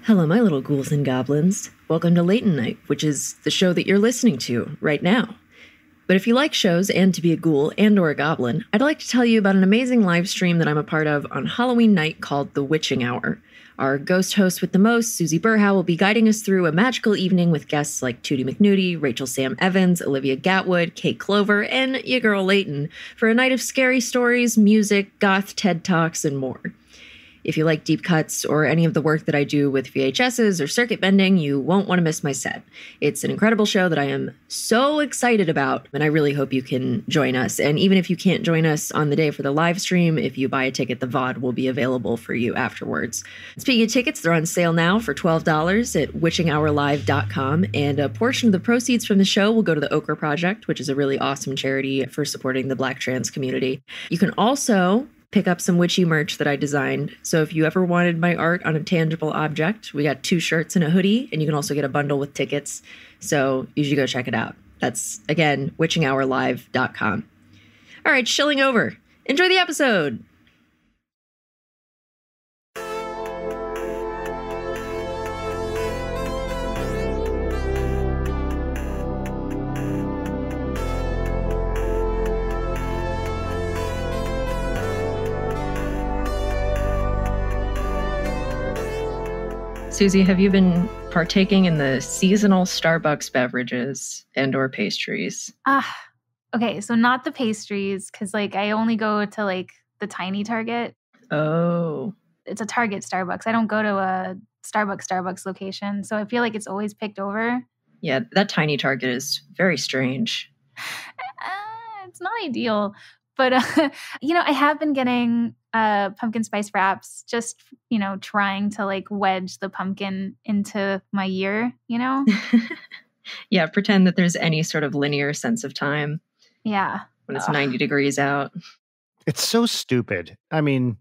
Hello, my little ghouls and goblins. Welcome to Late Night, which is the show that you're listening to right now. But if you like shows and to be a ghoul and or a goblin, I'd like to tell you about an amazing live stream that I'm a part of on Halloween night called The Witching Hour. Our ghost host with the most, Susie Burhow, will be guiding us through a magical evening with guests like Tootie McNootie, Rachel Sam Evans, Olivia Gatwood, Kate Clover, and your girl Layton for a night of scary stories, music, goth TED Talks, and more. If you like deep cuts or any of the work that I do with VHSs or circuit bending, you won't want to miss my set. It's an incredible show that I am so excited about, and I really hope you can join us. And even if you can't join us on the day for the live stream, if you buy a ticket, the VOD will be available for you afterwards. Speaking of tickets, they're on sale now for $12 at witchinghourlive.com, and a portion of the proceeds from the show will go to the Ochre Project, which is a really awesome charity for supporting the Black trans community. You can also pick up some witchy merch that I designed. So if you ever wanted my art on a tangible object, we got 2 shirts and a hoodie, and you can also get a bundle with tickets. So you should go check it out. That's, again, witchinghourlive.com. All right, shilling over. Enjoy the episode. Susie, have you been partaking in the seasonal Starbucks beverages and or pastries? Okay, so not the pastries, because I only go to the tiny Target. Oh. It's a Target Starbucks. I don't go to a Starbucks location, so I feel like it's always picked over. Yeah, that tiny Target is very strange. It's not ideal. But, I have been getting pumpkin spice wraps, just, trying to wedge the pumpkin into my year, Yeah, pretend that there's any sort of linear sense of time. Yeah. When it's 90 degrees out. It's so stupid. I mean,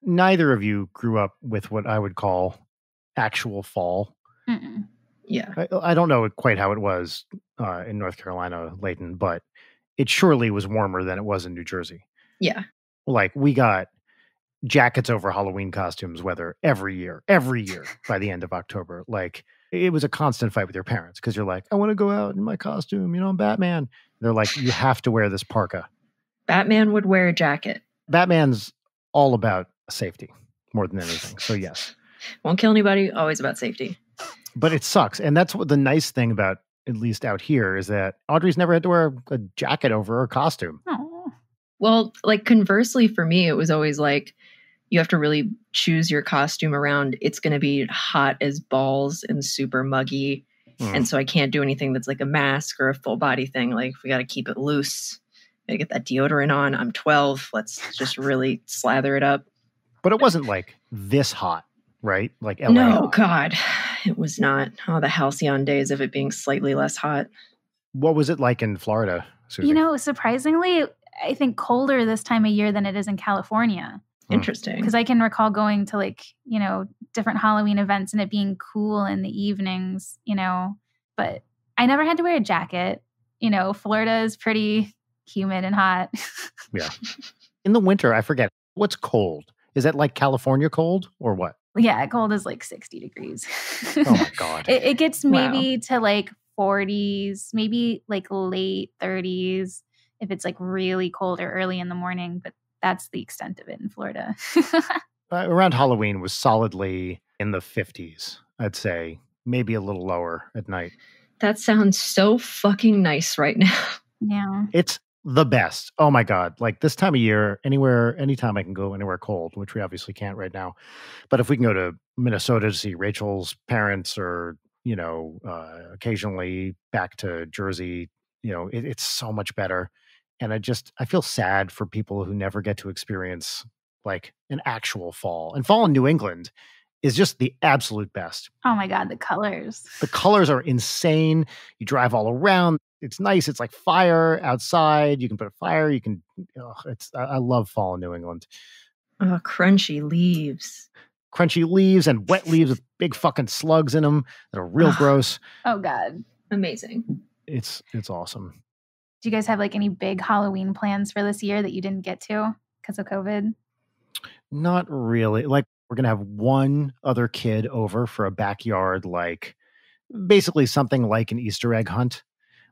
neither of you grew up with what I would call actual fall. Mm-mm. Yeah. I don't know quite how it was in North Carolina, Layton, but it surely was warmer than it was in New Jersey. Yeah. We got jackets over Halloween costumes weather every year by the end of October. It was a constant fight with your parents because you're like, I want to go out in my costume, I'm Batman. They're like, you have to wear this parka. Batman would wear a jacket. Batman's all about safety more than anything. So yes. Won't kill anybody, always about safety. But it sucks. And that's what the nice thing about, at least out here, is that Audrey's never had to wear a jacket over her costume. Oh. Well, conversely for me, it was always you have to really choose your costume around it's going to be hot as balls and super muggy. And so I can't do anything that's a mask or a full body thing. We got to keep it loose. Gotta get that deodorant on. I'm 12. Let's just really slather it up. But it wasn't this hot, right? LA. No, God, it was not. Oh, the halcyon days of it being slightly less hot. What was it like in Florida, Susie? Surprisingly, I think colder this time of year than it is in California. Interesting. Because I can recall going to different Halloween events and it being cool in the evenings, but I never had to wear a jacket. Florida is pretty humid and hot. Yeah. In the winter, I forget. What's cold? Is that California cold or what? Yeah, cold is 60 degrees. Oh my God. It gets maybe to 40s, maybe late 30s if it's really cold or early in the morning, but that's the extent of it in Florida. Around Halloween was solidly in the 50s, I'd say. Maybe a little lower at night. That sounds so fucking nice right now. Yeah. It's the best. Oh my God. This time of year, anytime I can go anywhere cold, which we obviously can't right now. But if we can go to Minnesota to see Rachel's parents or, occasionally back to Jersey, it's so much better. And I feel sad for people who never get to experience an actual fall. And fall in New England is just the absolute best. Oh my God, the colors. The colors are insane. You drive all around. It's nice. It's like fire outside. You can put a fire. You can, I love fall in New England. Oh, crunchy leaves. Crunchy leaves and wet leaves with big fucking slugs in them that are real gross. Oh God. Amazing. It's awesome. Do you guys have any big Halloween plans for this year that you didn't get to because of COVID? Not really. We're going to have one other kid over for a backyard, like basically something like an Easter egg hunt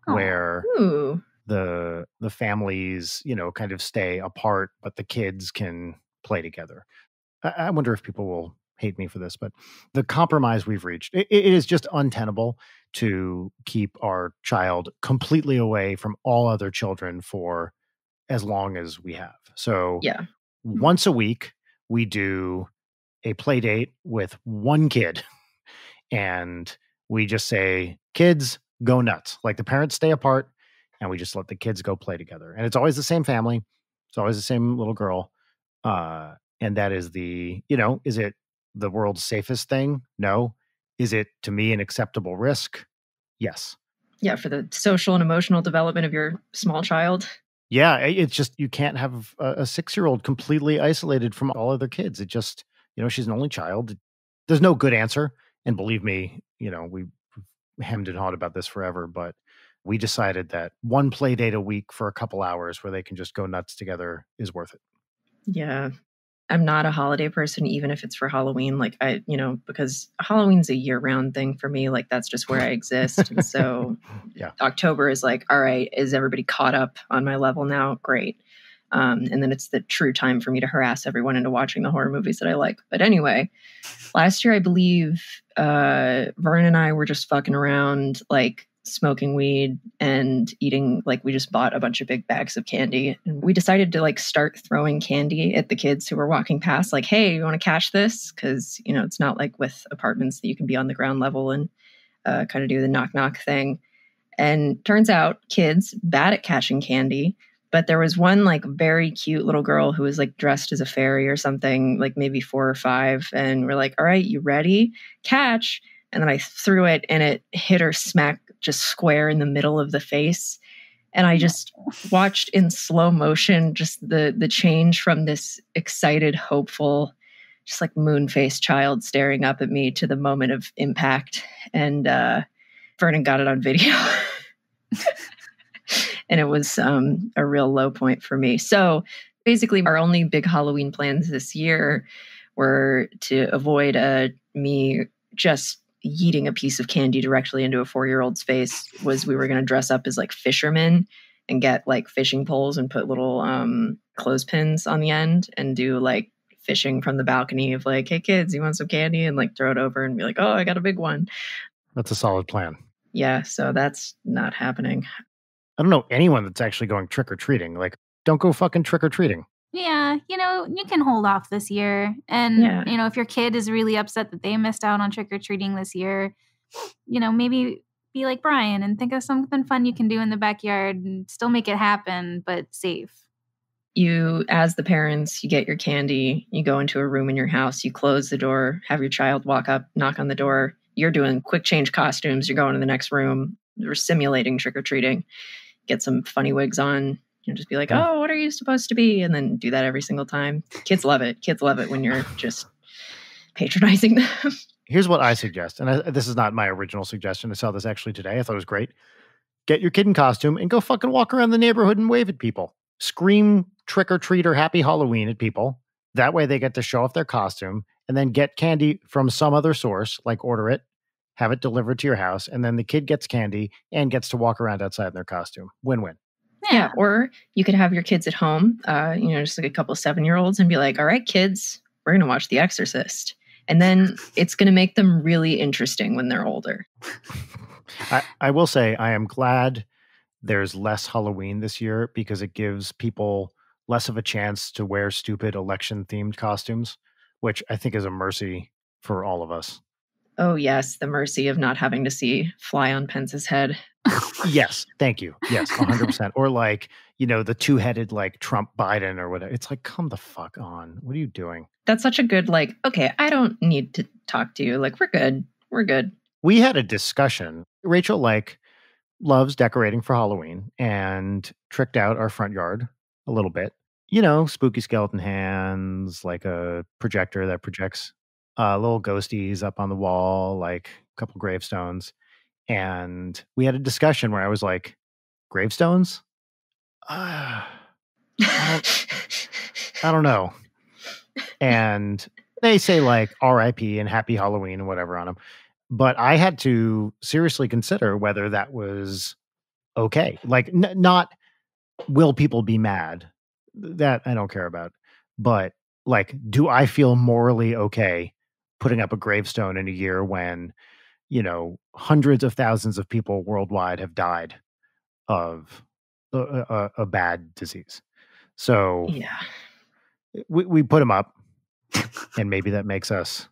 where Ooh. the families, kind of stay apart, but the kids can play together. I wonder if people will hate me for this, but the compromise we've reached, it is just untenable to keep our child completely away from all other children for as long as we have. So Yeah. once a week, we do a play date with one kid and we just say, kids, go nuts. Like the parents stay apart and we just let the kids go play together. And it's always the same family. It's always the same little girl. And that is is it the world's safest thing? No. Is it, to me, an acceptable risk? Yes. Yeah, for the social and emotional development of your small child. Yeah, it's just, you can't have a 6-year-old completely isolated from all other kids. It just, she's an only child. There's no good answer. And believe me, we hemmed and hawed about this forever, but we decided that one play date a week for a couple hours where they can just go nuts together is worth it. Yeah. I'm not a holiday person, even if it's for Halloween. Like because Halloween's a year-round thing for me. Like that's just where I exist. And so yeah. October is like, all right, is everybody caught up on my level now? Great. And then it's the true time for me to harass everyone into watching the horror movies that I like. But anyway, last year, I believe Vern and I were just fucking around, like smoking weed and eating, like we just bought a bunch of big bags of candy. And we decided to like start throwing candy at the kids who were walking past, like, hey, you want to catch this? Because, it's not like with apartments that you can be on the ground level and kind of do the knock knock thing. And turns out kids bad at catching candy. But there was one like very cute little girl who was like dressed as a fairy or something, like maybe 4 or 5. And we're like, all right, you ready? Catch. And then I threw it and it hit her smack just square in the middle of the face. And I just watched in slow motion just the change from this excited, hopeful, just like moon-faced child staring up at me to the moment of impact. And Vernon got it on video. And it was a real low point for me. So basically, our only big Halloween plans this year were to avoid me just yeeting a piece of candy directly into a 4-year-old's face. Was we were going to dress up as like fishermen and get like fishing poles and put little clothespins on the end and do like fishing from the balcony of like, hey kids, you want some candy? And like throw it over and be like, oh, I got a big one. That's a solid plan. Yeah, so that's not happening. I don't know anyone that's actually going trick-or-treating. Like, don't go fucking trick-or-treating. Yeah, you can hold off this year. And, if your kid is really upset that they missed out on trick-or-treating this year, maybe be like Brian and think of something fun you can do in the backyard and still make it happen, but safe. You, as the parents, you get your candy, you go into a room in your house, you close the door, have your child walk up, knock on the door. You're doing quick change costumes. You're going to the next room. We're simulating trick-or-treating. Get some funny wigs on. Just be like, oh, what are you supposed to be? And then do that every single time. Kids love it. Kids love it when you're just patronizing them. Here's what I suggest. And this is not my original suggestion. I saw this actually today. I thought it was great. Get your kid in costume and go fucking walk around the neighborhood and wave at people. Scream trick or treat or happy Halloween at people. That way they get to show off their costume and then get candy from some other source, like order it, have it delivered to your house, and then the kid gets candy and gets to walk around outside in their costume. Win-win. Yeah. Or you could have your kids at home, just like a couple of 7-year-olds and be like, all right, kids, we're going to watch The Exorcist. And then it's going to make them really interesting when they're older. I will say I am glad there's less Halloween this year because it gives people less of a chance to wear stupid election-themed costumes, which I think is a mercy for all of us. Oh, yes. The mercy of not having to see fly on Pence's head. Yes. Thank you. Yes. 100%. Or like, the 2-headed like Trump Biden or whatever. It's like, come the fuck on. What are you doing? That's such a good, like, okay, I don't need to talk to you. Like, we're good. We're good. We had a discussion. Rachel, loves decorating for Halloween and tricked out our front yard a little bit. Spooky skeleton hands, like a projector that projects little ghosties up on the wall, like a couple gravestones. And we had a discussion where I was like, gravestones? I don't know. And They say like R.I.P. and Happy Halloween and whatever on them. But I had to seriously consider whether that was okay. Like, not will people be mad? That I don't care about. But like, do I feel morally okay putting up a gravestone in a year when, hundreds of thousands of people worldwide have died of a bad disease? So Yeah. we put them up, and maybe that makes us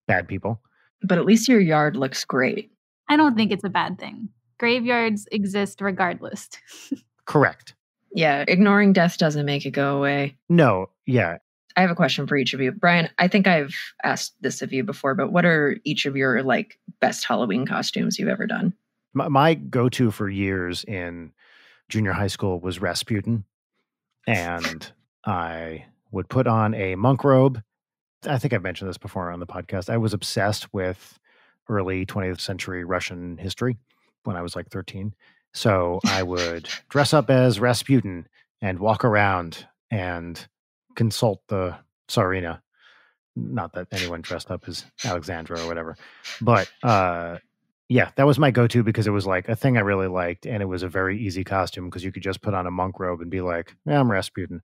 bad people. But at least your yard looks great. I don't think it's a bad thing. Graveyards exist regardless. Correct. Yeah, ignoring death doesn't make it go away. No, yeah. I have a question for each of you. Brian, I think I've asked this of you before, but what are each of your like best Halloween costumes you've ever done? My go-to for years in junior high school was Rasputin. And I would put on a monk robe. I think I've mentioned this before on the podcast. I was obsessed with early 20th century Russian history when I was like 13. So I would dress up as Rasputin and walk around and consult the Tsarina. Not that anyone dressed up as Alexandra or whatever. But yeah, that was my go-to because it was like a thing I really liked. And it was a very easy costume because you could just put on a monk robe and be like, yeah, I'm Rasputin.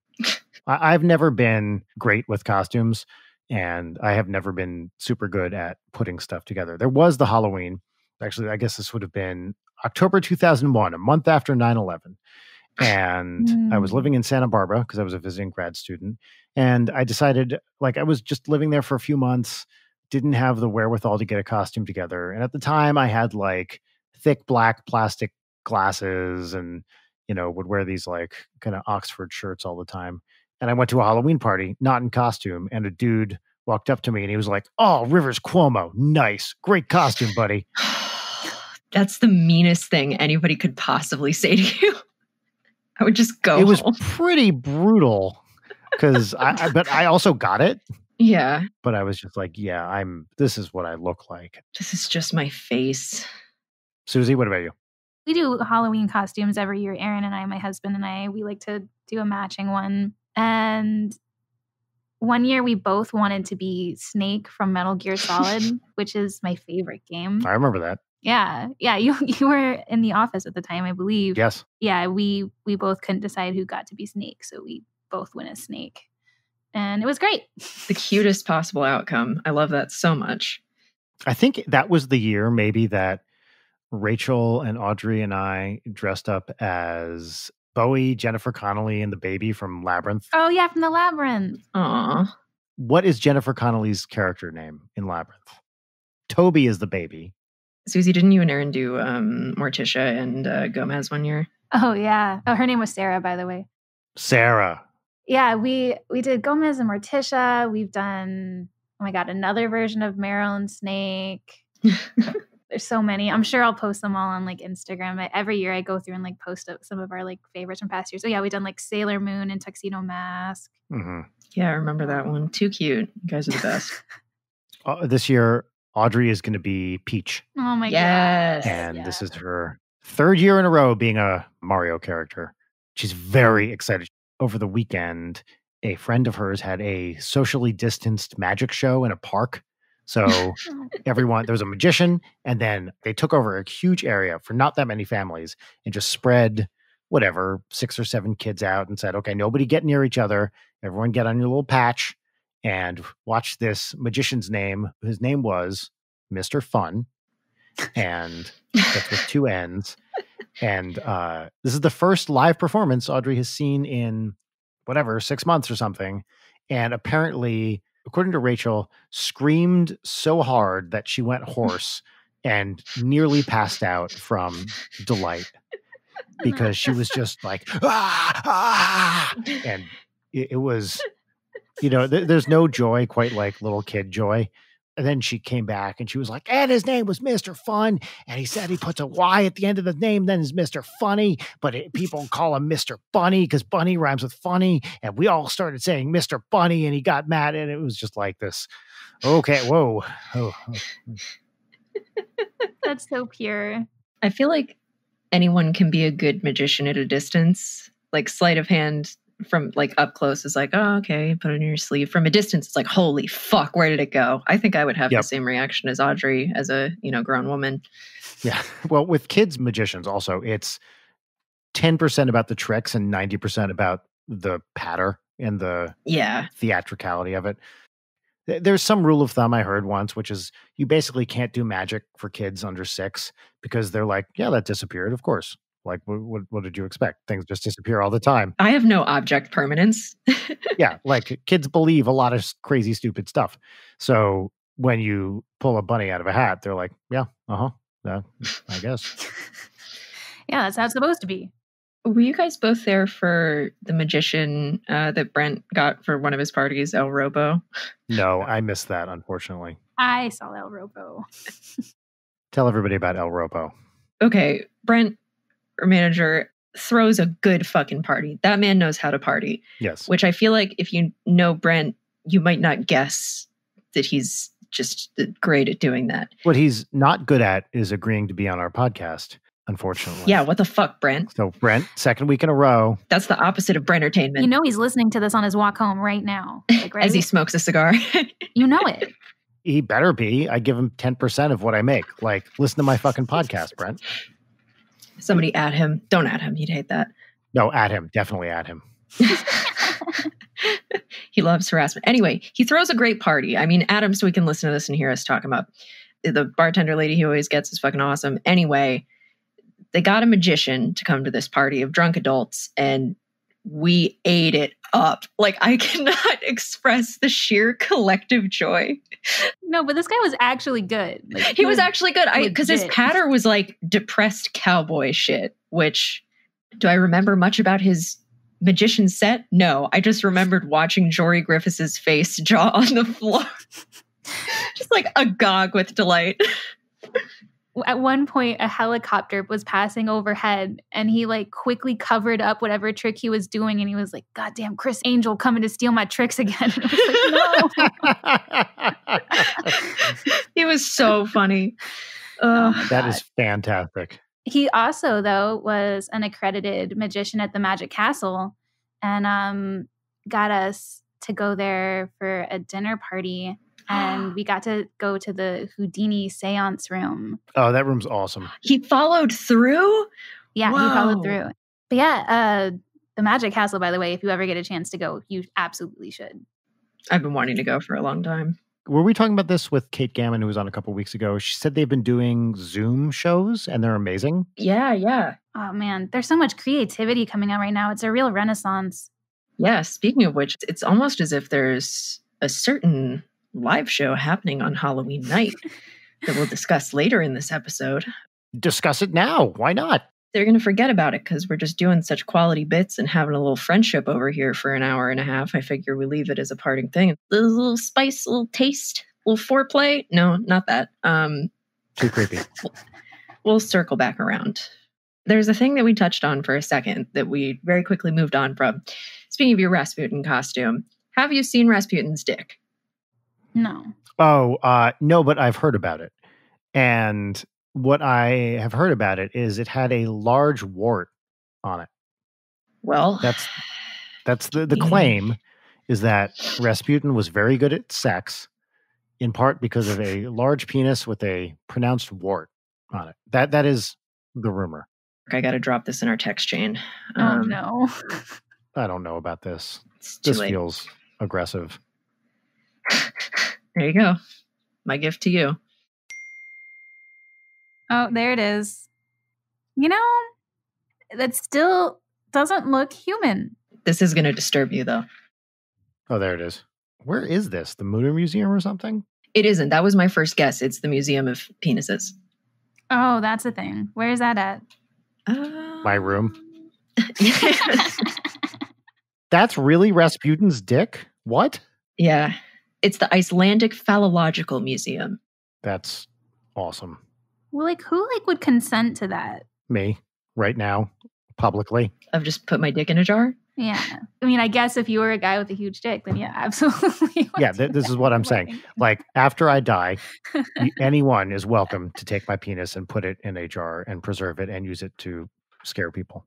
I've never been great with costumes. And I have never been super good at putting stuff together. There was the Halloween. Actually, I guess this would have been October 2001, a month after 9/11. And I was living in Santa Barbara because I was a visiting grad student. And I decided, like, I was just living there for a few months, didn't have the wherewithal to get a costume together. And at the time, I had like thick black plastic glasses and, would wear these like kind of Oxford shirts all the time. And I went to a Halloween party, not in costume, and a dude walked up to me and he was like, "Oh, Rivers Cuomo, nice. Great costume, buddy." That's the meanest thing anybody could possibly say to you. I would just go It was home. pretty brutal because but I also got it. Yeah. But I was just like, yeah, this is what I look like. This is just my face. Susie, what about you? We do Halloween costumes every year. Aaron and I, my husband and I, we like to do a matching one. And one year we both wanted to be Snake from Metal Gear Solid, which is my favorite game. I remember that. Yeah. Yeah. You were in the office at the time, I believe. Yes. Yeah. We both couldn't decide who got to be Snake. So we both went as Snake. And it was great. The cutest possible outcome. I love that so much. I think that was the year maybe that Rachel and Audrey and I dressed up as Bowie, Jennifer Connelly, and the baby from Labyrinth. Oh, yeah, from the Labyrinth. Aw. What is Jennifer Connelly's character name in Labyrinth? Toby is the baby. Susie, didn't you and Aaron do Morticia and Gomez one year? Oh, yeah. Oh, her name was Sarah, by the way. Sarah. Yeah, we did Gomez and Morticia. We've done, oh my God, another version of Marilyn Snake. There's so many. I'm sure I'll post them all on like Instagram. Every year I go through and like post up some of our like favorites from past years. So yeah, we've done like Sailor Moon and Tuxedo Mask. Mm-hmm. Yeah, I remember that one. Too cute. You guys are the best. This year, Audrey is going to be Peach. Oh my Yes. God. And this is her third year in a row being a Mario character. She's very excited. Over the weekend, a friend of hers had a socially distanced magic show in a park. So there was a magician, and then they took over a huge area for not that many families and just spread 6 or 7 kids out and said, okay, nobody get near each other. Everyone get on your little patch and watch this magician's name. His name was Mr. Fun. And that's with 2 N's. And this is the first live performance Audrey has seen in 6 months or something. And apparently, according to Rachel, screamed so hard that she went hoarse and nearly passed out from delight because she was just like, and it was, there's no joy quite like little kid joy. And then she came back and she was like, and his name was Mr. Fun. And he said he puts a Y at the end of the name, then is Mr. Funny. But people call him Mr. Bunny because bunny rhymes with funny. And we all started saying Mr. Bunny and he got mad. And it was just like this. Okay, whoa. Oh. That's so pure. I feel like anyone can be a good magician at a distance. Like sleight of hand from like up close is like, oh, okay, put it in your sleeve. From a distance, it's like, holy fuck, where did it go? I think I would have the same reaction as Audrey as a, grown woman. Yeah. Well, with kids magicians also, it's 10% about the tricks and 90% about the patter and the theatricality of it. There's some rule of thumb I heard once, which is you basically can't do magic for kids under 6 because they're like, yeah, that disappeared. Of course. Like, what did you expect? Things just disappear all the time. I have no object permanence. Yeah. Like kids believe a lot of crazy, stupid stuff. So when you pull a bunny out of a hat, they're like, yeah, I guess. Yeah, that's how it's supposed to be. Were you guys both there for the magician that Brent got for one of his parties, El Robo? No, I missed that, unfortunately. I saw El Robo. Tell everybody about El Robo. Okay, Brent, our manager, throws a good fucking party. That man knows how to party. Yes. Which I feel like if you know Brent, you might not guess that he's just great at doing that. What he's not good at is agreeing to be on our podcast. Unfortunately. Yeah, what the fuck, Brent? So Brent, second week in a row. That's the opposite of Brentertainment. You know he's listening to this on his walk home right now. Like, right? As he smokes a cigar. You know it. He better be. I give him 10% of what I make. Like, listen to my fucking podcast, Brent. Somebody add him. Don't add him. He'd hate that. No, add him. Definitely add him. He loves harassment. Anyway, he throws a great party. I mean, add him so we can listen to this and hear us talk about the bartender lady he always gets is fucking awesome. Anyway, they got a magician to come to this party of drunk adults, and we ate it up. Like, I cannot express the sheer collective joy. No, but this guy was actually good. Like, he was actually good. Because his patter was like depressed cowboy shit, which, do I remember much about his magician set? No, I just remembered watching Jory Griffiths' face jaw on the floor. Just like agog with delight. At one point, a helicopter was passing overhead, and he like quickly covered up whatever trick he was doing, and he was like, "God damn, Chris Angel coming to steal my tricks again." And I was like, no. He was so funny. That is fantastic. He also, though, was an accredited magician at the Magic Castle, and got us to go there for a dinner party. And we got to go to the Houdini seance room. Oh, that room's awesome. He followed through? Yeah, Whoa. He followed through. But yeah, the Magic Castle, by the way, if you ever get a chance to go, you absolutely should. I've been wanting to go for a long time. Were we talking about this with Kate Gammon, who was on a couple of weeks ago? She said they've been doing Zoom shows, and they're amazing. Yeah. Oh, man. There's so much creativity coming out right now. It's a real renaissance. Yeah, speaking of which, it's almost as if there's a certain live show happening on Halloween night that we'll discuss later in this episode. Discuss it now. Why not? They're going to forget about it because we're just doing such quality bits and having a little friendship over here for an hour and a half. I figure we leave it as a parting thing. A little spice, a little taste, a little foreplay. No, not that. Too creepy. We'll circle back around. There's a thing that we touched on for a second that we very quickly moved on from. Speaking of your Rasputin costume, have you seen Rasputin's dick? No. Oh, no, but I've heard about it. And what I have heard about it is it had a large wart on it. Well, that's the claim is that Rasputin was very good at sex, in part because of a large penis with a pronounced wart on it. That is the rumor. I got to drop this in our text chain. Oh, no. I don't know about this. This feels aggressive. There you go. My gift to you. Oh, there it is. You know, that still doesn't look human. This is going to disturb you, though. Oh, there it is. Where is this? The Mutter Museum or something? It isn't. That was my first guess. It's the Museum of Penises. Oh, that's the thing. Where is that at? My room. That's really Rasputin's dick? What? Yeah. It's the Icelandic Phallological Museum. That's awesome. Well, who would consent to that? Me, right now, publicly. I've just put my dick in a jar? Yeah. I mean, I guess if you were a guy with a huge dick, then yeah, absolutely. Yeah, this is what I'm saying. Like, after I die, anyone is welcome to take my penis and put it in a jar and preserve it and use it to scare people.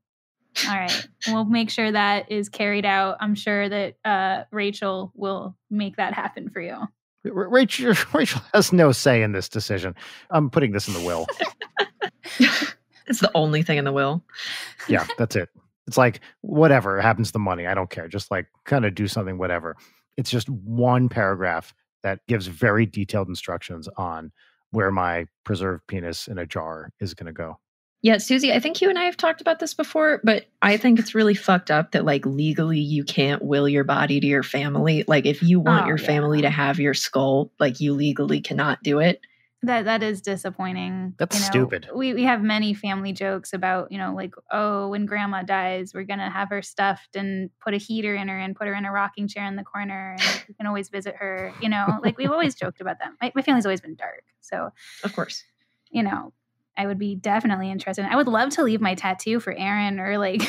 All right. We'll make sure that is carried out. I'm sure that Rachel will make that happen for you. Rachel has no say in this decision. I'm putting this in the will. It's the only thing in the will. Yeah, that's it. It's like, whatever happens to the money, I don't care. Just like kind of do something, whatever. It's just one paragraph that gives very detailed instructions on where my preserved penis in a jar is going to go. Yeah, Susie, I think you and I have talked about this before, but I think it's really fucked up that like legally you can't will your body to your family. Like if you want your family to have your skull, like you legally cannot do it. That is disappointing. That's stupid. We have many family jokes about, like, oh, when grandma dies, we're going to have her stuffed and put a heater in her and put her in a rocking chair in the corner and you can always visit her, like we've always joked about that. My family's always been dark. So, of course, I would be definitely interested. I would love to leave my tattoo for Aaron or like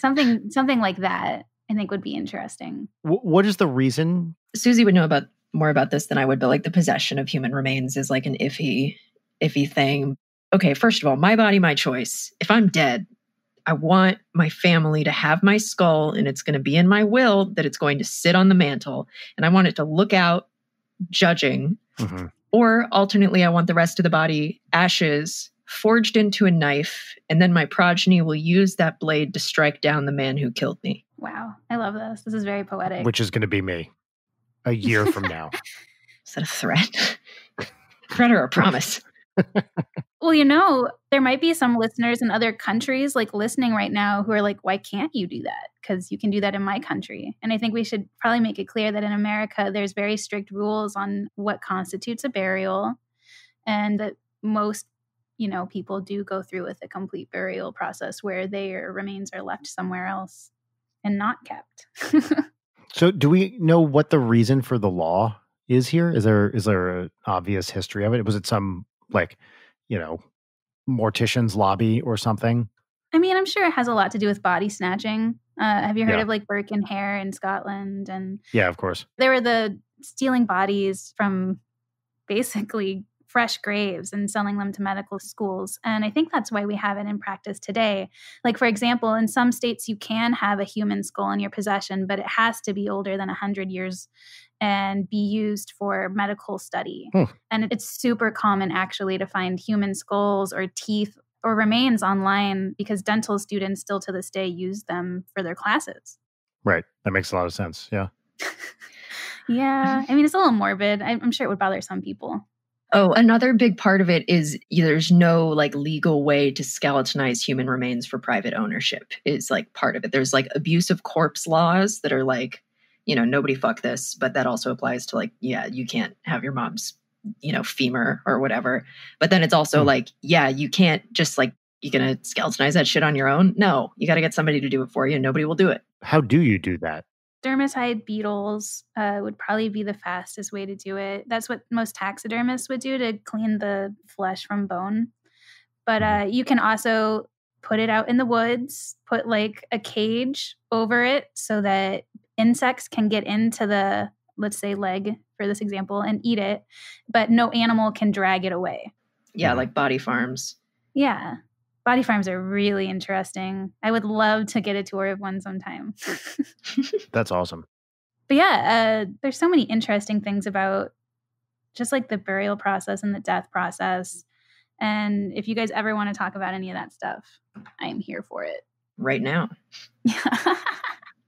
something like that. I think would be interesting. What is the reason? Susie would know more about this than I would, but like the possession of human remains is like an iffy thing. Okay, first of all, my body, my choice. If I'm dead, I want my family to have my skull and it's going to be in my will that it's going to sit on the mantle and I want it to look out judging. Mm-hmm. Or alternately, I want the rest of the body ashes forged into a knife and then my progeny will use that blade to strike down the man who killed me. Wow, I love this. This is very poetic. Which is going to be me. A year from now. Is that a threat? Threat or a promise? Well, there might be some listeners in other countries like listening right now who are like, why can't you do that? Because you can do that in my country. And I think we should probably make it clear that in America, there's very strict rules on what constitutes a burial. And that most, people do go through with a complete burial process where their remains are left somewhere else and not kept. So do we know what the reason for the law is here? Is there an obvious history of it? Was it some mortician's lobby or something? I mean, I'm sure it has a lot to do with body snatching. Have you heard of like Burke and Hare in Scotland? And yeah, of course. They were the stealing bodies from basically fresh graves and selling them to medical schools. And I think that's why we have it in practice today. Like, for example, in some states, you can have a human skull in your possession, but it has to be older than 100 years and be used for medical study. And it's super common, actually, to find human skulls or teeth or remains online because dental students still to this day use them for their classes. Right. That makes a lot of sense. Yeah. Yeah. I mean, it's a little morbid. I'm sure it would bother some people. Oh, another big part of it is there's no like legal way to skeletonize human remains for private ownership is like part of it. There's like abuse of corpse laws that are like, nobody fuck this, but that also applies to like, yeah, you can't have your mom's, femur or whatever. But then it's also like, yeah, you can't just like, you gonna skeletonize that shit on your own? No, you got to get somebody to do it for you and nobody will do it. How do you do that? Dermicide beetles would probably be the fastest way to do it. That's what most taxidermists would do to clean the flesh from bone. But you can also put it out in the woods, put like a cage over it so that insects can get into the, let's say, leg for this example, and eat it, but no animal can drag it away. Yeah, like body farms. Yeah. Body farms are really interesting. I would love to get a tour of one sometime. That's awesome. But yeah, there's so many interesting things about just like the burial process and the death process. And if you guys ever want to talk about any of that stuff, I am here for it. Right now.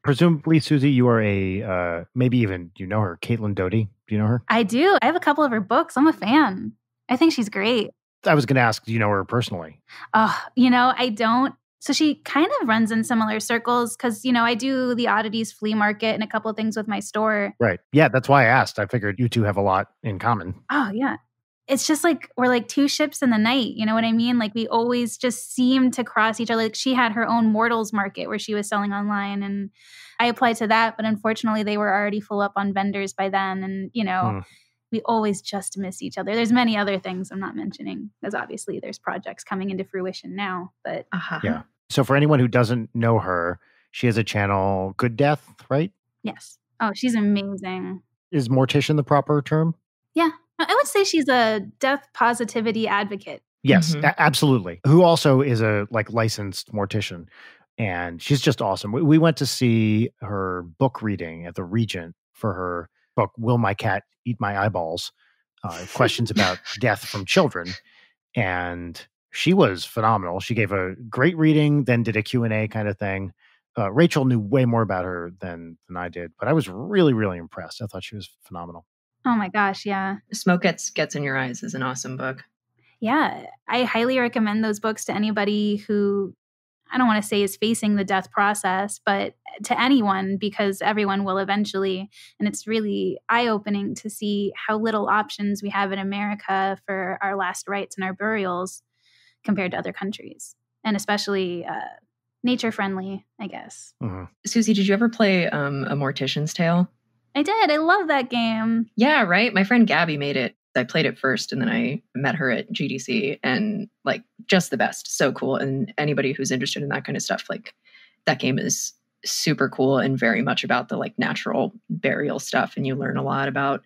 Presumably, Susie, you are maybe even, you know her, Caitlin Doughty. Do you know her? I do. I have a couple of her books. I'm a fan. I think she's great. I was going to ask, do you know her personally? I don't. So she kind of runs in similar circles because, I do the oddities flea market and a couple of things with my store. Right. Yeah, that's why I asked. I figured you two have a lot in common. Oh, yeah. It's just like we're like two ships in the night. You know what I mean? Like we always just seem to cross each other. Like she had her own mortals market where she was selling online and I applied to that. But unfortunately, they were already full up on vendors by then. And, we always just miss each other. There's many other things I'm not mentioning because obviously there's projects coming into fruition now. But yeah. So for anyone who doesn't know her, she has a channel, Good Death, right? Yes. Oh, she's amazing. Is mortician the proper term? Yeah. I would say she's a death positivity advocate. Yes, Mhm. absolutely. Who also is a like licensed mortician, and she's just awesome. We went to see her book reading at the Regent for her book "Will My Cat Eat My Eyeballs?" Questions about death from children, and she was phenomenal. She gave a great reading, then did a Q&A kind of thing. Rachel knew way more about her than I did, but I was really, really impressed. I thought she was phenomenal. Oh my gosh, yeah. Smoke Gets in Your Eyes is an awesome book. Yeah, I highly recommend those books to anybody who, I don't want to say is facing the death process, but to anyone, because everyone will eventually. And it's really eye-opening to see how little options we have in America for our last rites and our burials compared to other countries, and especially nature friendly, I guess. Mm-hmm. Susie, did you ever play A Mortician's Tale? I did. I love that game. Yeah, right. My friend Gabby made it. I played it first, and then I met her at GDC, and like just the best. So cool. And anybody who's interested in that kind of stuff, like that game is super cool and very much about the like natural burial stuff. And you learn a lot about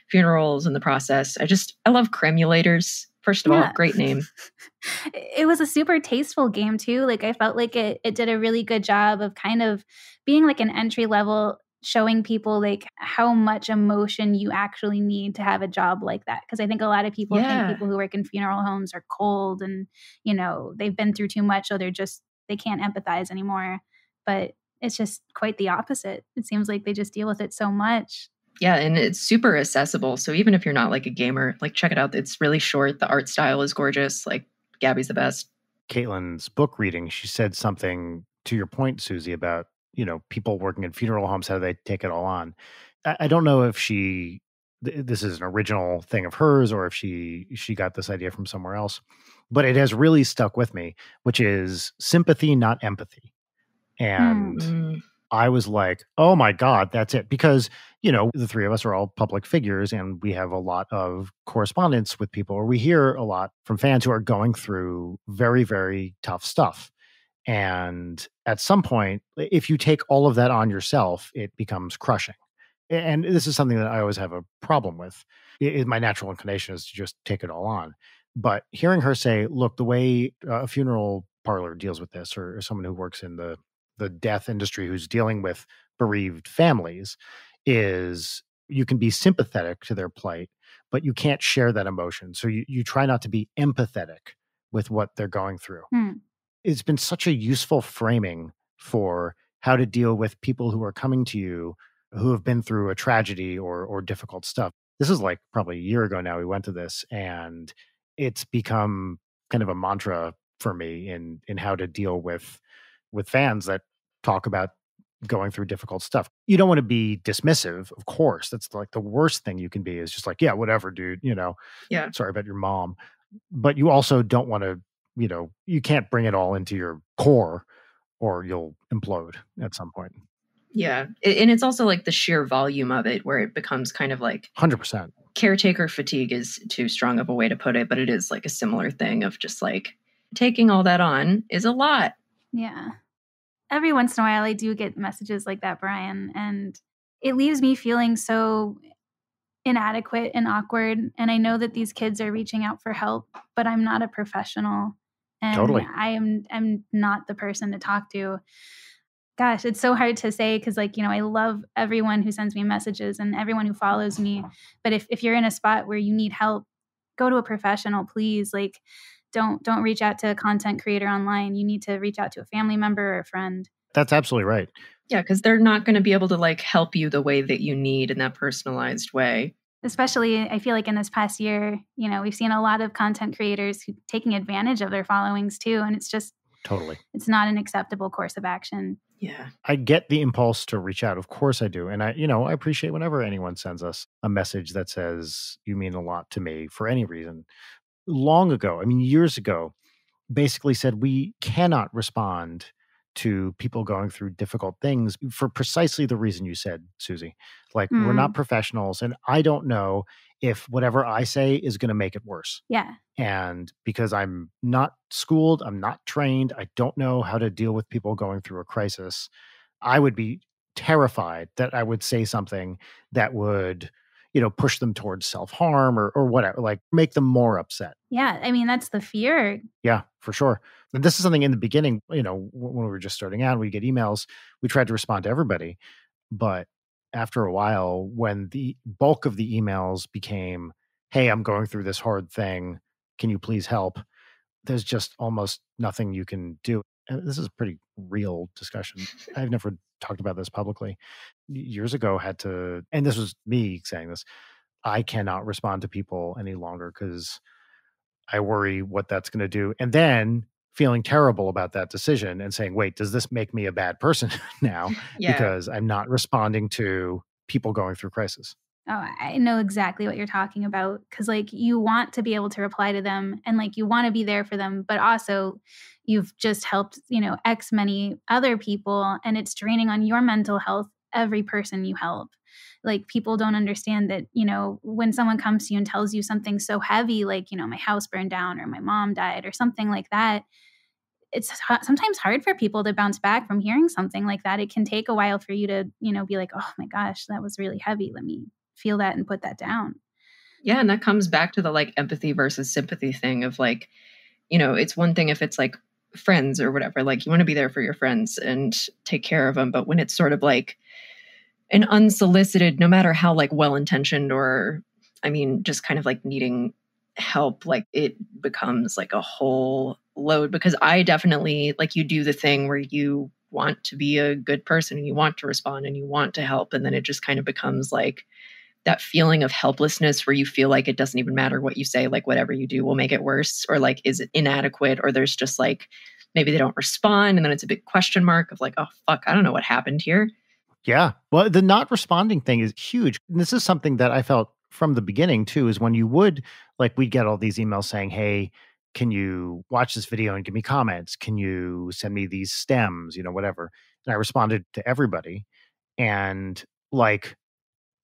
funerals and the process. I love cremulators. First of all, great name. It was a super tasteful game too. Like I felt like it did a really good job of kind of being like an entry level, showing people like how much emotion you actually need to have a job like that. Because I think a lot of people think people who work in funeral homes are cold and, you know, they've been through too much, so they can't empathize anymore. But it's just quite the opposite. It seems like they just deal with it so much. Yeah, and it's super accessible. So even if you're not like a gamer, like check it out. It's really short. The art style is gorgeous. Like Gabby's the best. Caitlin's book reading, she said something to your point, Susie, about, you know, people working in funeral homes, how they take it all on. I don't know if this is an original thing of hers or if she got this idea from somewhere else, but it has really stuck with me, which is sympathy, not empathy. And I was like, oh my God, that's it. Because, you know, the three of us are all public figures and we have a lot of correspondence with people, or we hear a lot from fans who are going through very, very tough stuff. And at some point, if you take all of that on yourself, it becomes crushing. And this is something that I always have a problem with. My natural inclination is to just take it all on. But hearing her say, look, the way a funeral parlor deals with this, or someone who works in the death industry who's dealing with bereaved families, is you can be sympathetic to their plight, but you can't share that emotion. So you try not to be empathetic with what they're going through. It's been such a useful framing for how to deal with people who are coming to you who have been through a tragedy or difficult stuff. This is like probably a year ago now we went to this, and it's become kind of a mantra for me in how to deal with fans that talk about going through difficult stuff. You don't want to be dismissive, of course. That's like the worst thing you can be, is just like, yeah, whatever, dude, you know, yeah, sorry about your mom. But you also don't want to, you know, you can't bring it all into your core or you'll implode at some point. Yeah. And it's also like the sheer volume of it where it becomes kind of like 100%. Caretaker fatigue is too strong of a way to put it, but it is like a similar thing of just like taking all that on is a lot. Yeah. Every once in a while I do get messages like that, Brian, and it leaves me feeling so inadequate and awkward. And I know that these kids are reaching out for help, but I'm not a professional. And Totally. I'm not the person to talk to. Gosh, it's so hard to say because, like, you know, I love everyone who sends me messages and everyone who follows me. But if you're in a spot where you need help, go to a professional, please. Like, don't reach out to a content creator online. You need to reach out to a family member or a friend. That's absolutely right. Yeah, because they're not going to be able to like help you the way that you need in that personalized way. Especially, I feel like in this past year, you know, we've seen a lot of content creators who taking advantage of their followings too. And it's just, totally, it's not an acceptable course of action. Yeah. I get the impulse to reach out. Of course I do. And I appreciate whenever anyone sends us a message that says, you mean a lot to me for any reason. Long ago, I mean, years ago, basically said we cannot respond to people going through difficult things for precisely the reason you said, Susie. Like, we're not professionals, and I don't know if whatever I say is going to make it worse. Yeah. And because I'm not schooled, I'm not trained, I don't know how to deal with people going through a crisis, I would be terrified that I would say something that would, push them towards self-harm or whatever, like make them more upset. Yeah. I mean, that's the fear. Yeah, for sure. And this is something in the beginning, when we were just starting out, we get emails, we tried to respond to everybody. But after a while, when the bulk of the emails became, hey, I'm going through this hard thing, can you please help? There's just almost nothing you can do. And this is a pretty real discussion. I've never talked about this publicly. Years ago, and this was me saying this, I cannot respond to people any longer because I worry what that's going to do. And then feeling terrible about that decision and saying, wait, does this make me a bad person now? Yeah. Because I'm not responding to people going through crisis. Oh, I know exactly what you're talking about. Because like you want to be able to reply to them and like you want to be there for them, but also you've just helped, X many other people, and it's draining on your mental health, every person you help. Like people don't understand that, when someone comes to you and tells you something so heavy, like, my house burned down or my mom died or something like that, it's sometimes hard for people to bounce back from hearing something like that. It can take a while for you to, be like, oh my gosh, that was really heavy. Let me feel that and put that down. Yeah. And that comes back to the like empathy versus sympathy thing of like, it's one thing if it's like friends or whatever, like you want to be there for your friends and take care of them. But when it's sort of like an unsolicited, no matter how like well-intentioned or, just kind of like needing help, like it becomes like a whole load. Because I definitely, like, you do the thing where you want to be a good person and you want to respond and you want to help. And then it just kind of becomes like that feeling of helplessness where you feel like it doesn't even matter what you say, like whatever you do will make it worse, or like, is it inadequate? Or there's just like, maybe they don't respond. And then it's a big question mark of like, oh, fuck, I don't know what happened here. Yeah. Well, the not responding thing is huge. And this is something that I felt from the beginning too, is when we'd get all these emails saying, hey, can you watch this video and give me comments? Can you send me these stems, whatever. And I responded to everybody. And like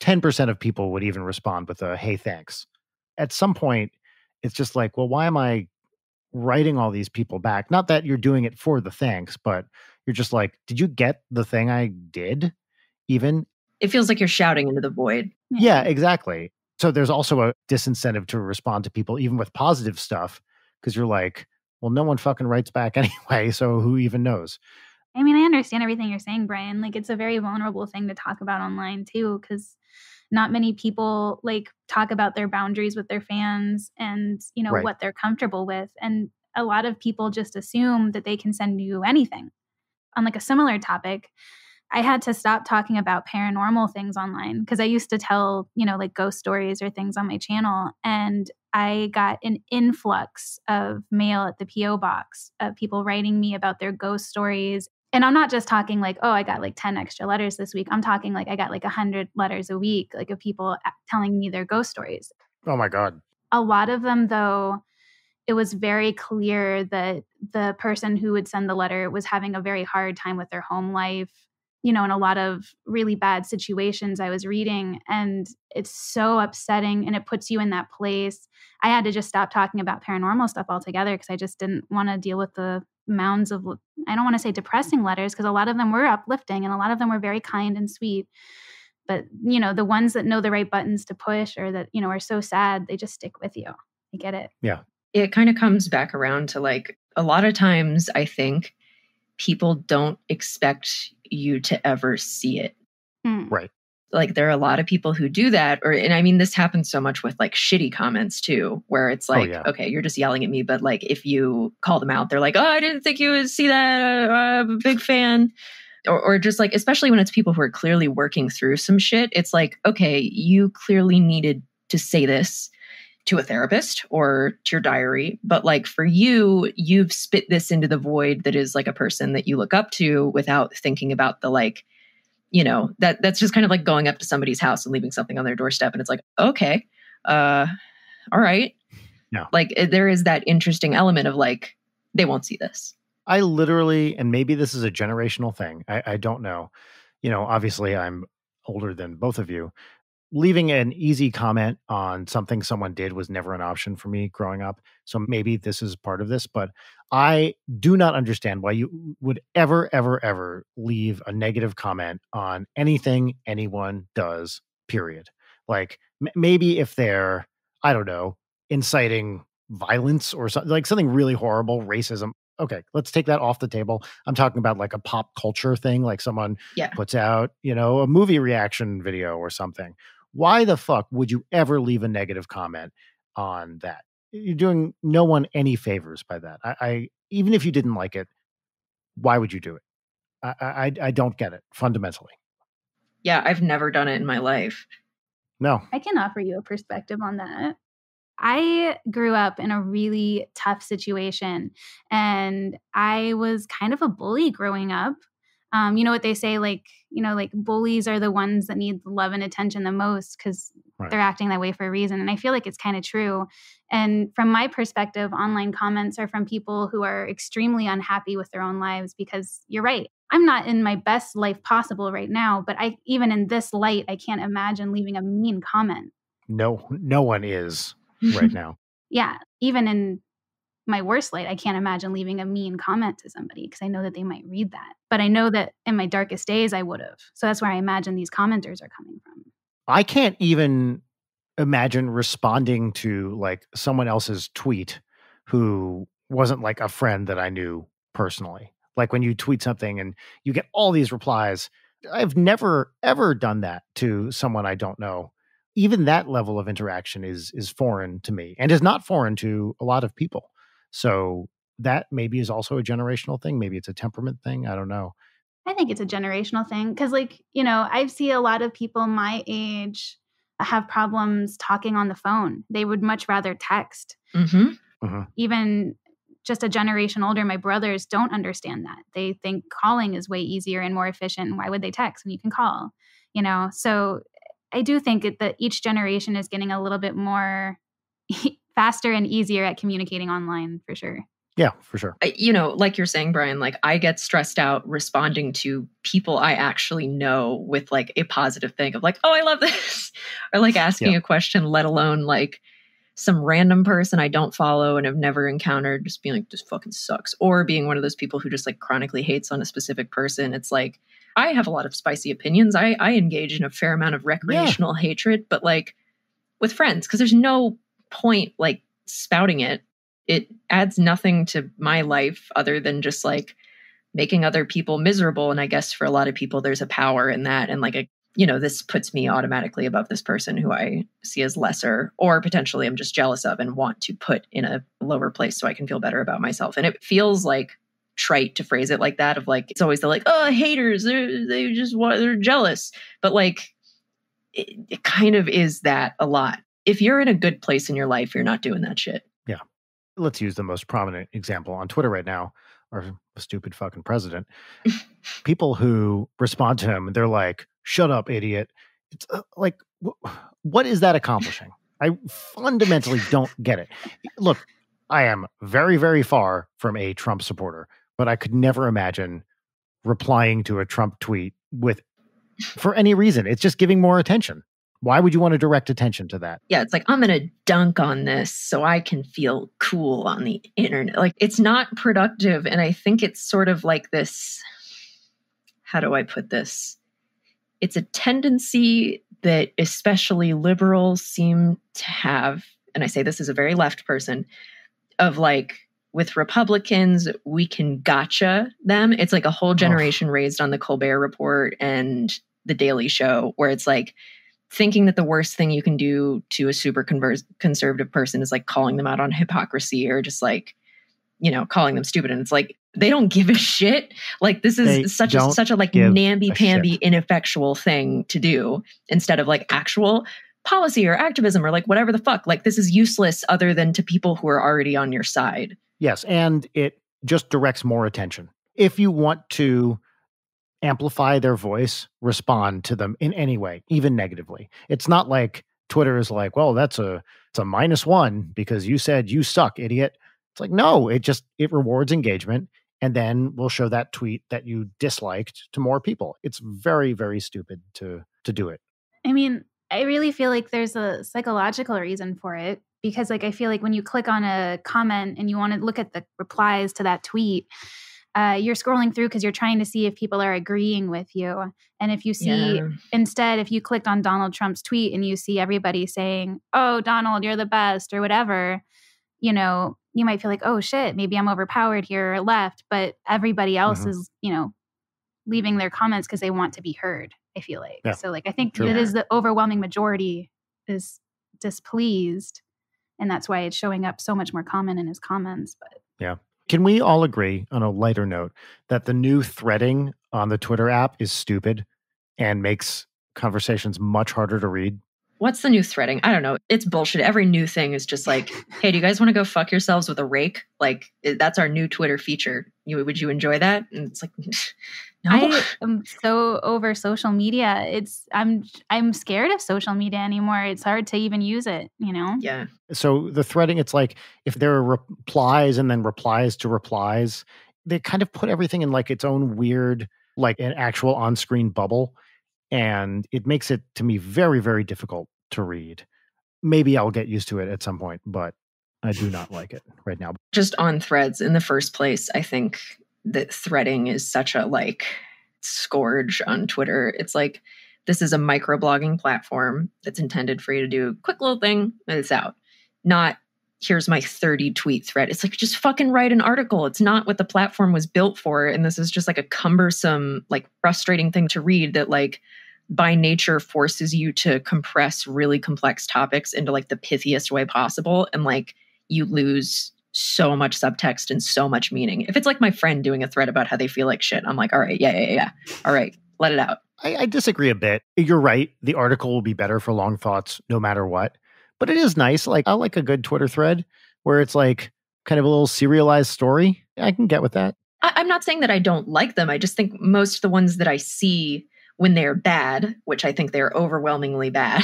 10% of people would even respond with a, hey, thanks. At some point, it's just like, well, why am I writing all these people back? Not that you're doing it for the thanks, but you're just like, did you get the thing I did? Even it feels like you're shouting into the void. Yeah, exactly. So there's also a disincentive to respond to people, even with positive stuff, because you're like, well, no one fucking writes back anyway, so who even knows? I mean, I understand everything you're saying, Brian. Like, it's a very vulnerable thing to talk about online too, because not many people like talk about their boundaries with their fans and, Right. what they're comfortable with. And a lot of people just assume that they can send you anything. On like a similar topic, I had to stop talking about paranormal things online because I used to tell, like ghost stories or things on my channel. And I got an influx of mail at the P.O. box of people writing me about their ghost stories. And I'm not just talking like, oh, I got like 10 extra letters this week. I'm talking like I got like 100 letters a week, like of people telling me their ghost stories. Oh my God. A lot of them, though, it was very clear that the person who would send the letter was having a very hard time with their home life, in a lot of really bad situations I was reading. And it's so upsetting and it puts you in that place. I had to just stop talking about paranormal stuff altogether because I just didn't want to deal with the mounds of, I don't want to say depressing letters, because a lot of them were uplifting and a lot of them were very kind and sweet. But, the ones that know the right buttons to push or that, are so sad, they just stick with you. I get it. Yeah. It kind of comes back around to like, a lot of times I think people don't expect you to ever see it. Right. Like there are a lot of people who do that, and this happens so much with like shitty comments too, where it's like, okay, you're just yelling at me. But like, if you call them out, they're like, oh, I didn't think you would see that. I'm a big fan. Or just like, especially when it's people who are clearly working through some shit, it's like, okay, you clearly needed to say this to a therapist or to your diary. But like for you, you've spit this into the void that is like a person that you look up to without thinking about the like, that's just kind of like going up to somebody's house and leaving something on their doorstep. And it's like, okay, all right. Yeah. Like there is that interesting element of like, they won't see this. I literally, and maybe this is a generational thing, I don't know. Obviously I'm older than both of you. Leaving an easy comment on something someone did was never an option for me growing up. So maybe this is part of this, but I do not understand why you would ever, ever, ever leave a negative comment on anything anyone does, period. Like Maybe if they're, I don't know, inciting violence or something, like something really horrible, racism. Okay, let's take that off the table. I'm talking about like a pop culture thing, like someone Yeah. puts out, a movie reaction video or something. Why the fuck would you ever leave a negative comment on that? You're doing no one any favors by that. I even if you didn't like it, why would you do it? I don't get it fundamentally. Yeah, I've never done it in my life. No. I can offer you a perspective on that. I grew up in a really tough situation, and I was kind of a bully growing up. You know what they say, like bullies are the ones that need love and attention the most because Right. they're acting that way for a reason. And I feel like it's kind of true. And from my perspective, online comments are from people who are extremely unhappy with their own lives because you're right. I'm not in my best life possible right now, but even in this light, I can't imagine leaving a mean comment. No one is right now. Yeah, even in my worst light, I can't imagine leaving a mean comment to somebody because I know that they might read that. But I know that in my darkest days, I would have. So that's where I imagine these commenters are coming from. I can't even imagine responding to like someone else's tweet who wasn't like a friend that I knew personally. Like when you tweet something and you get all these replies. I've never ever done that to someone I don't know. Even that level of interaction is foreign to me and is not foreign to a lot of people. So that maybe is also a generational thing. Maybe it's a temperament thing. I don't know. I think it's a generational thing because, I see a lot of people my age have problems talking on the phone. They would much rather text. Mm-hmm. Even just a generation older, my brothers don't understand that. They think calling is way easier and more efficient. And why would they text when you can call? So I do think that each generation is getting a little bit more faster and easier at communicating online, for sure. Yeah, for sure. Like you're saying, Brian, like I get stressed out responding to people I actually know with like a positive thing of like, oh, I love this. Or like asking a question, let alone like some random person I don't follow and have never encountered, just being like, this fucking sucks. Or being one of those people who just like chronically hates on a specific person. It's like, I have a lot of spicy opinions. I engage in a fair amount of recreational hatred, but like with friends, because there's no point like spouting it. It adds nothing to my life other than just like making other people miserable. And I guess for a lot of people, there's a power in that. And like, this puts me automatically above this person who I see as lesser, or potentially I'm just jealous of and want to put in a lower place so I can feel better about myself. And it feels like trite to phrase it like that, of like, it's always the like, oh, haters, they're jealous. But like, it kind of is that a lot. If you're in a good place in your life, you're not doing that shit. Yeah. Let's use the most prominent example on Twitter right now, our stupid fucking president. People who respond to him, they're like, shut up, idiot. It's like, what is that accomplishing? I fundamentally don't get it. Look, I am very, very far from a Trump supporter, but I could never imagine replying to a Trump tweet for any reason. It's just giving more attention. Why would you want to direct attention to that? Yeah, it's like, I'm going to dunk on this so I can feel cool on the internet. Like, it's not productive. And I think it's sort of like this, how do I put this? It's a tendency that especially liberals seem to have, and I say this as a very left person, of like, with Republicans, we can gotcha them. It's like a whole generation raised on the Colbert Report and the Daily Show, where it's like, thinking that the worst thing you can do to a super conservative person is like calling them out on hypocrisy or just like, calling them stupid. And it's like, they don't give a shit. Like this is such a like namby-pamby, ineffectual thing to do instead of like actual policy or activism or like whatever the fuck. Like this is useless other than to people who are already on your side. Yes. And it just directs more attention. If you want to amplify their voice, respond to them in any way, even negatively. It's not like Twitter is like, well, it's a -1 because you said you suck, idiot. It's like, no, it rewards engagement. And then we'll show that tweet that you disliked to more people. It's very, very stupid to do it. I mean, I really feel like there's a psychological reason for it because like, I feel like when you click on a comment and you want to look at the replies to that tweet, you're scrolling through because you're trying to see if people are agreeing with you. And if you see, instead, if you clicked on Donald Trump's tweet and you see everybody saying, oh, Donald, you're the best or whatever, you know, you might feel like, oh, shit, maybe I'm overpowered here or left. But everybody else is, you know, leaving their comments because they want to be heard, I feel like. Yeah. So, like, I think it is the overwhelming majority is displeased. And that's why it's showing up so much more common in his comments. But yeah. Can we all agree, on a lighter note, that the new threading on the Twitter app is stupid and makes conversations much harder to read? What's the new threading? I don't know. It's bullshit. Every new thing is just like, hey, do you guys want to go fuck yourselves with a rake? Like, that's our new Twitter feature. Would you enjoy that? And it's like, no. I am so over social media. I'm scared of social media anymore. It's hard to even use it, you know? Yeah. So the threading, it's like if there are replies and then replies to replies, they kind of put everything in like its own weird, like an actual on-screen bubble. And it makes it, to me, very, very difficult to read. Maybe I'll get used to it at some point, but I do not like it right now. Just on Threads in the first place, I think that threading is such a like scourge on Twitter. It's like, this is a microblogging platform that's intended for you to do a quick little thing and it's out. Not, here's my 30 tweet thread. It's like, just fucking write an article. It's not what the platform was built for. And this is just like a cumbersome, like frustrating thing to read that like by nature forces you to compress really complex topics into like the pithiest way possible. And like you lose so much subtext and so much meaning. If it's like my friend doing a thread about how they feel like shit, I'm like, all right, yeah. All right, let it out. I disagree a bit. You're right. The article will be better for long thoughts no matter what. But it is nice. Like, I like a good Twitter thread where it's like kind of a little serialized story. I can get with that. I'm not saying that I don't like them. I just think most of the ones that I see when they're bad, which I think they're overwhelmingly bad,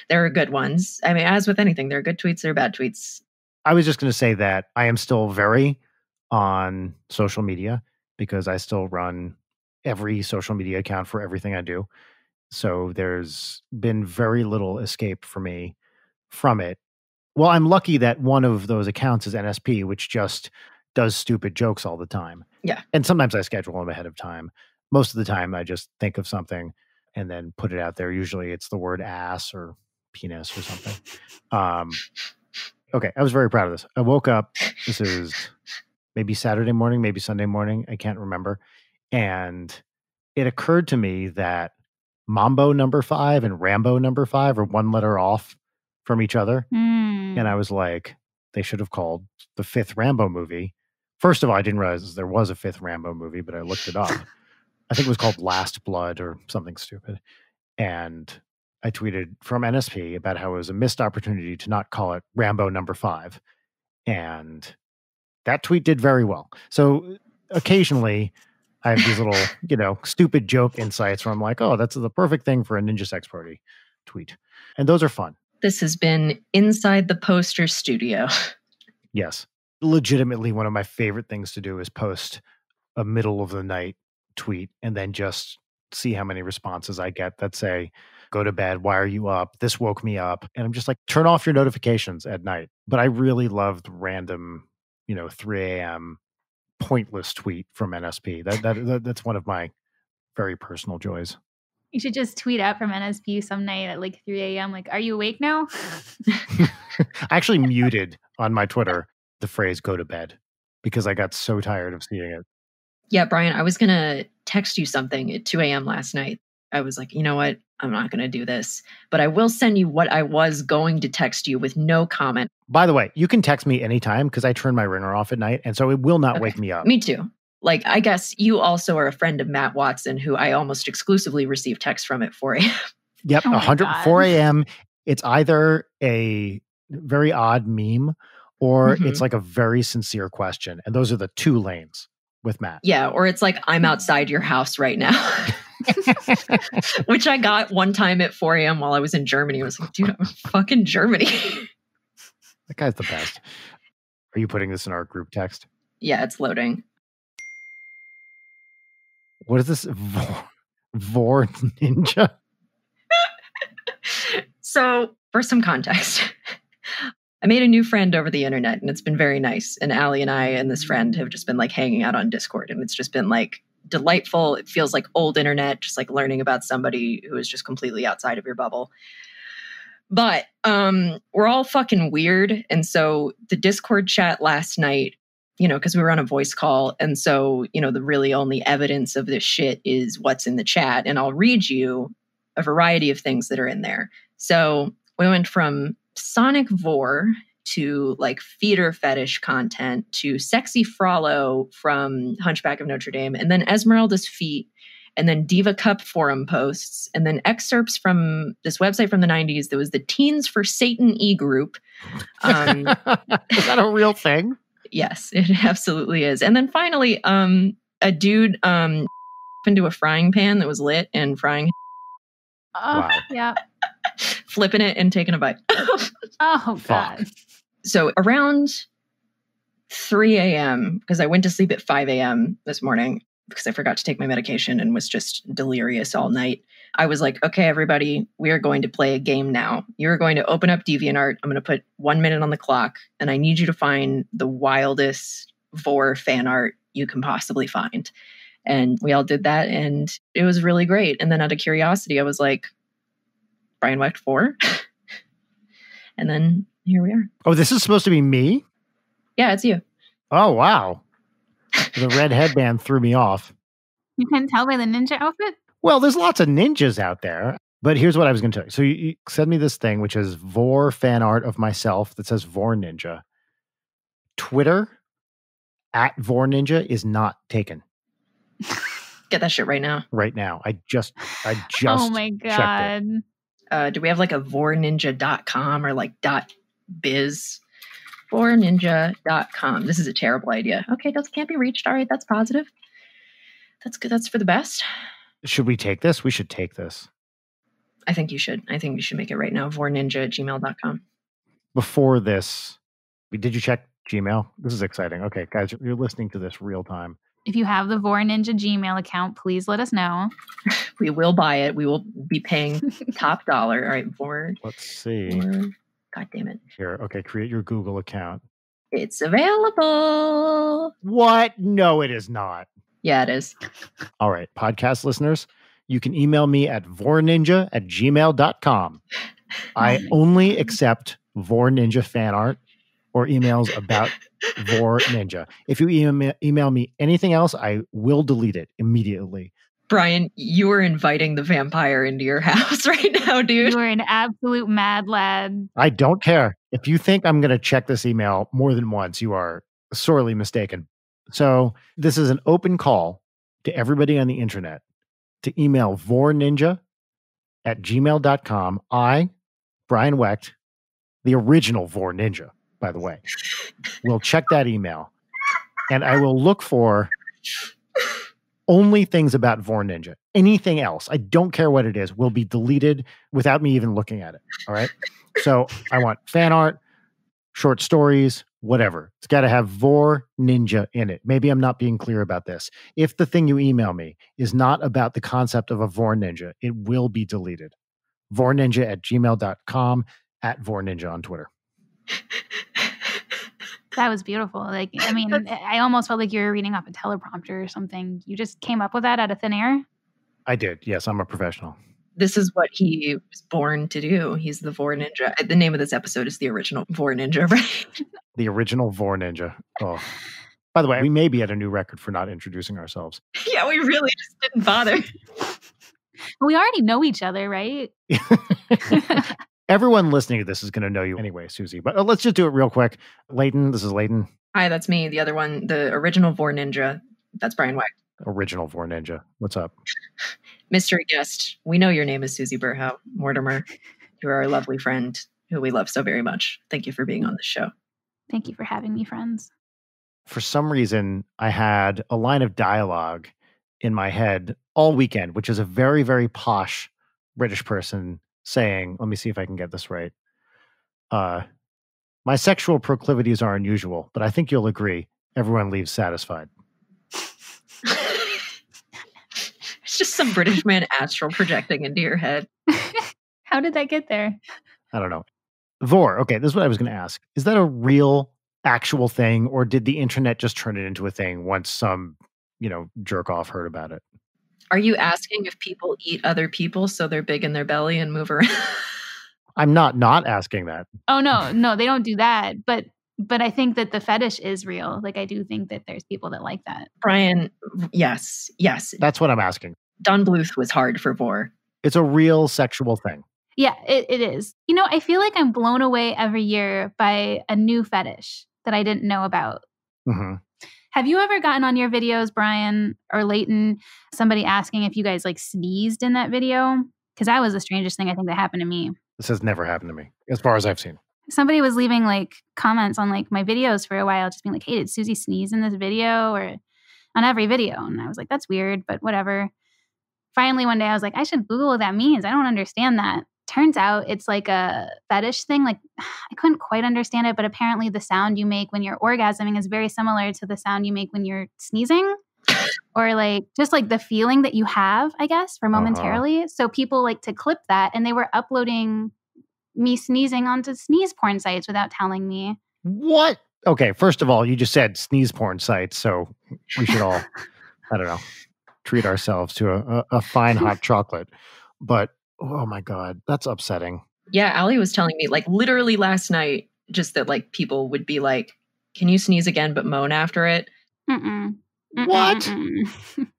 there are good ones. I mean, as with anything, there are good tweets, there are bad tweets. I was just going to say that I am still very on social media because I still run every social media account for everything I do. So there's been very little escape for me from it. Well, I'm lucky that one of those accounts is NSP, which just does stupid jokes all the time. Yeah. And sometimes I schedule them ahead of time. Most of the time, I just think of something and then put it out there. Usually it's the word ass or penis or something. Okay, I was very proud of this. I woke up, this is maybe Saturday morning, maybe Sunday morning, I can't remember. And it occurred to me that Mambo number 5 and Rambo number 5 are one letter off from each other. And I was like, they should have called the 5th Rambo movie. First of all, I didn't realize there was a 5th Rambo movie, but I looked it up. I think it was called Last Blood or something stupid. And I tweeted from NSP about how it was a missed opportunity to not call it Rambo number 5. And that tweet did very well. So occasionally I have these little, stupid joke insights where I'm like, oh, that's the perfect thing for a Ninja Sex Party tweet. And those are fun. This has been Inside the Poster Studio. Yes. Legitimately, one of my favorite things to do is post a middle of the night tweet and then just see how many responses I get that say, go to bed, why are you up? This woke me up. And I'm just like, turn off your notifications at night. But I really loved random, 3 a.m. pointless tweet from NSP. That's one of my very personal joys. You should just tweet out from NSP some night at like 3 a.m. Like, are you awake now? I actually muted on my Twitter the phrase go to bed because I got so tired of seeing it. Yeah, Brian, I was going to text you something at 2 a.m. last night. I was like, you know what? I'm not going to do this, but I will send you what I was going to text you with no comment. By the way, you can text me anytime because I turn my ringer off at night. And so it will not wake me up. Me too. Like, I guess you also are a friend of Matt Watson, who I almost exclusively receive texts from at 4 a.m. Yep, 4 a.m. It's either a very odd meme or it's like a very sincere question. And those are the 2 lanes with Matt. Yeah, or it's like, I'm outside your house right now. Which I got one time at 4 a.m. while I was in Germany. I was like, dude, I'm in fucking Germany. That guy's the best. Are you putting this in our group text? Yeah, it's loading. What is this? Vor Ninja? So, for some context, I made a new friend over the internet, and it's been very nice. And Allie and I and this friend have just been like hanging out on Discord, and it's just been like delightful. It feels like old internet, just like learning about somebody who is just completely outside of your bubble. But we're all fucking weird. And so the Discord chat last night, because we were on a voice call. And so, the really only evidence of this shit is what's in the chat. And I'll read you a variety of things that are in there. So we went from Sonic Vor to like feeder fetish content to Sexy Frollo from Hunchback of Notre Dame, and then Esmeralda's feet, and then Diva Cup forum posts, and then excerpts from this website from the 90s that was the Teens for Satan e-group. Is that a real thing? Yes, it absolutely is. And then finally, a dude into a frying pan that was lit and frying. Wow. Yeah. Flipping it and taking a bite. Oh, God. So around 3 a.m., because I went to sleep at 5 a.m. this morning because I forgot to take my medication and was just delirious all night. I was like, okay, everybody, we are going to play a game now. You're going to open up DeviantArt. I'm going to put 1 minute on the clock, and I need you to find the wildest Vor fan art you can possibly find. And we all did that, and it was really great. And then out of curiosity, I was like, Brian Wecht 4? And then here we are. Oh, this is supposed to be me? Yeah, it's you. Oh, wow. The red headband threw me off. You couldn't tell by the ninja outfit? Well, there's lots of ninjas out there. But here's what I was going to tell you. So you sent me this thing, which is Vor fan art of myself that says Vor Ninja. Twitter at Vor Ninja is not taken. Get that shit right now. Right now. I just Oh my God. Do we have like a vorninja.com or like .biz? vorninja.com. This is a terrible idea. Okay, that can't be reached. All right, that's positive. That's good. That's for the best. Should we take this? We should take this. I think you should. I think you should make it right now. vorninja@gmail.com. Before this, did you check Gmail? This is exciting. Okay, guys, you're listening to this real time. If you have the Vor Ninja Gmail account, please let us know. We will buy it. We will be paying top dollar. All right, Vor. Let's see. God damn it. Here, okay, create your Google account. It's available. What? No, it is not. Yeah, it is. All right, podcast listeners, you can email me at vorninja@gmail.com. I only accept Vor Ninja fan art or emails about Vor Ninja. If you email me anything else, I will delete it immediately. Brian, you are inviting the vampire into your house right now, dude. You are an absolute mad lad. I don't care. If you think I'm going to check this email more than once, you are sorely mistaken. So this is an open call to everybody on the internet to email vorninja@gmail.com. I, Brian Wecht, the original Vor Ninja, by the way, will check that email, and I will look for only things about Vor Ninja. Anything else, I don't care what it is, will be deleted without me even looking at it. All right. So I want fan art, short stories, whatever. It's got to have Vor Ninja in it. Maybe I'm not being clear about this. If the thing you email me is not about the concept of a Vor Ninja, it will be deleted. vorninja@gmail.com, at Vor Ninja on Twitter. That was beautiful. Like, I mean, I almost felt like you were reading off a teleprompter or something. You just came up with that out of thin air? I did. Yes, I'm a professional. This is what he was born to do. He's the Vor Ninja. The name of this episode is the original Vor Ninja, right? The original Vor Ninja. Oh. By the way, we may be at a new record for not introducing ourselves. Yeah, we really just didn't bother. We already know each other, right? Everyone listening to this is going to know you anyway, Susie. But let's just do it real quick. Leighton, this is Leighton. Hi, that's me. The other one, the original Vor Ninja. That's Brian Wecht. Original Vor Ninja. What's up? Mystery guest. We know your name is Susie Burhow Mortimer. You are our lovely friend who we love so very much. Thank you for being on the show. Thank you for having me, friends. For some reason, I had a line of dialogue in my head all weekend, which is a very, very posh British person saying, let me see if I can get this right. My sexual proclivities are unusual, but I think you'll agree. Everyone leaves satisfied. It's just some British man astral projecting into your head. How did that get there? I don't know. Vor, okay, this is what I was going to ask. Is that a real, actual thing, or did the internet just turn it into a thing once some, jerk off heard about it? Are you asking if people eat other people so they're big in their belly and move around? I'm not asking that. Oh, no, they don't do that. But I think that the fetish is real. Like, I do think that there's people that like that. Brian, yes. That's what I'm asking. Don Bluth was hard for Vor. It's a real sexual thing. Yeah, it is. I feel like I'm blown away every year by a new fetish that I didn't know about. Mm-hmm. Have you ever gotten on your videos, Brian or Leighton, somebody asking if you guys like sneezed in that video? Because that was the strangest thing I think that happened to me. This has never happened to me, as far as I've seen. Somebody was leaving like comments on like my videos for a while, just being like, hey, did Susie sneeze in this video or on every video? And I was like, that's weird, but whatever. Finally, one day I was like, I should Google what that means. I don't understand that. Turns out it's like a fetish thing. Like, I couldn't quite understand it, but apparently the sound you make when you're orgasming is very similar to the sound you make when you're sneezing, or like just like the feeling that you have, I guess, for momentarily. So people like to clip that, and they were uploading me sneezing onto sneeze porn sites without telling me. What? Okay, first of all, you just said sneeze porn sites, so we should all, I don't know, treat ourselves to a fine hot chocolate. But oh my God, that's upsetting. Yeah, Allie was telling me, like, literally last night, just that, like, people would be like, can you sneeze again but moan after it? What?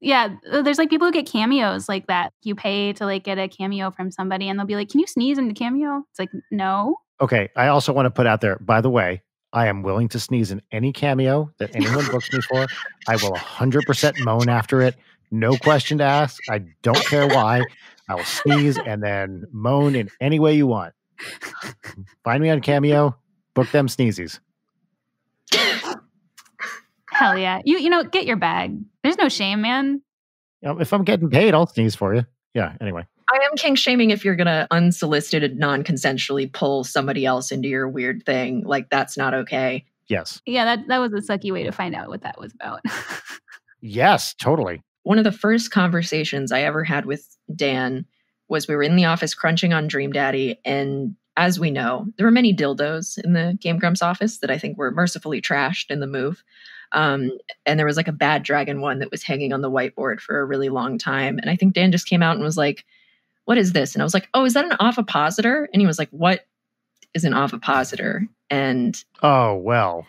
Yeah, there's, like, people who get cameos like that. You pay to, like, get a cameo from somebody, and they'll be like, can you sneeze in the cameo? It's like, no. Okay, I also want to put out there, by the way, I am willing to sneeze in any cameo that anyone books me for. I will 100% moan after it. No question to ask. I don't care why. I will sneeze and then moan in any way you want. Find me on Cameo. Book them sneezies. Hell yeah. You get your bag. There's no shame, man. If I'm getting paid, I'll sneeze for you. Yeah, anyway. I am kink shaming if you're going to unsolicited, non-consensually pull somebody else into your weird thing. Like, that's not okay. Yes. Yeah, that was a sucky way to find out what that was about. Yes, totally. One of the first conversations I ever had with Dan was we were in the office crunching on Dream Daddy. And as we know, there were many dildos in the Game Grumps office that I think were mercifully trashed in the move. And there was like a Bad Dragon one that was hanging on the whiteboard for a really long time. And I think Dan just came out and was like, what is this? And I was like, oh, is that an ovipositor? And he was like, what is an ovipositor? And oh, well.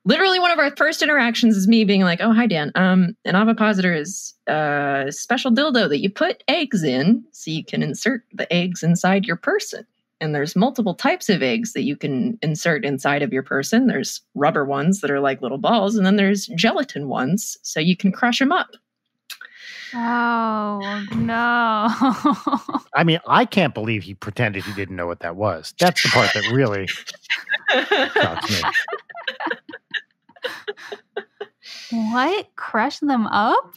Literally one of our first interactions is me being like, oh, hi, Dan. An ovipositor is a special dildo that you put eggs in so you can insert the eggs inside your person. And there's multiple types of eggs that you can insert inside of your person. There's rubber ones that are like little balls, and then there's gelatin ones so you can crush them up. Oh, no. I mean, I can't believe he pretended he didn't know what that was. That's the part that really shocks me. What? Crush them up?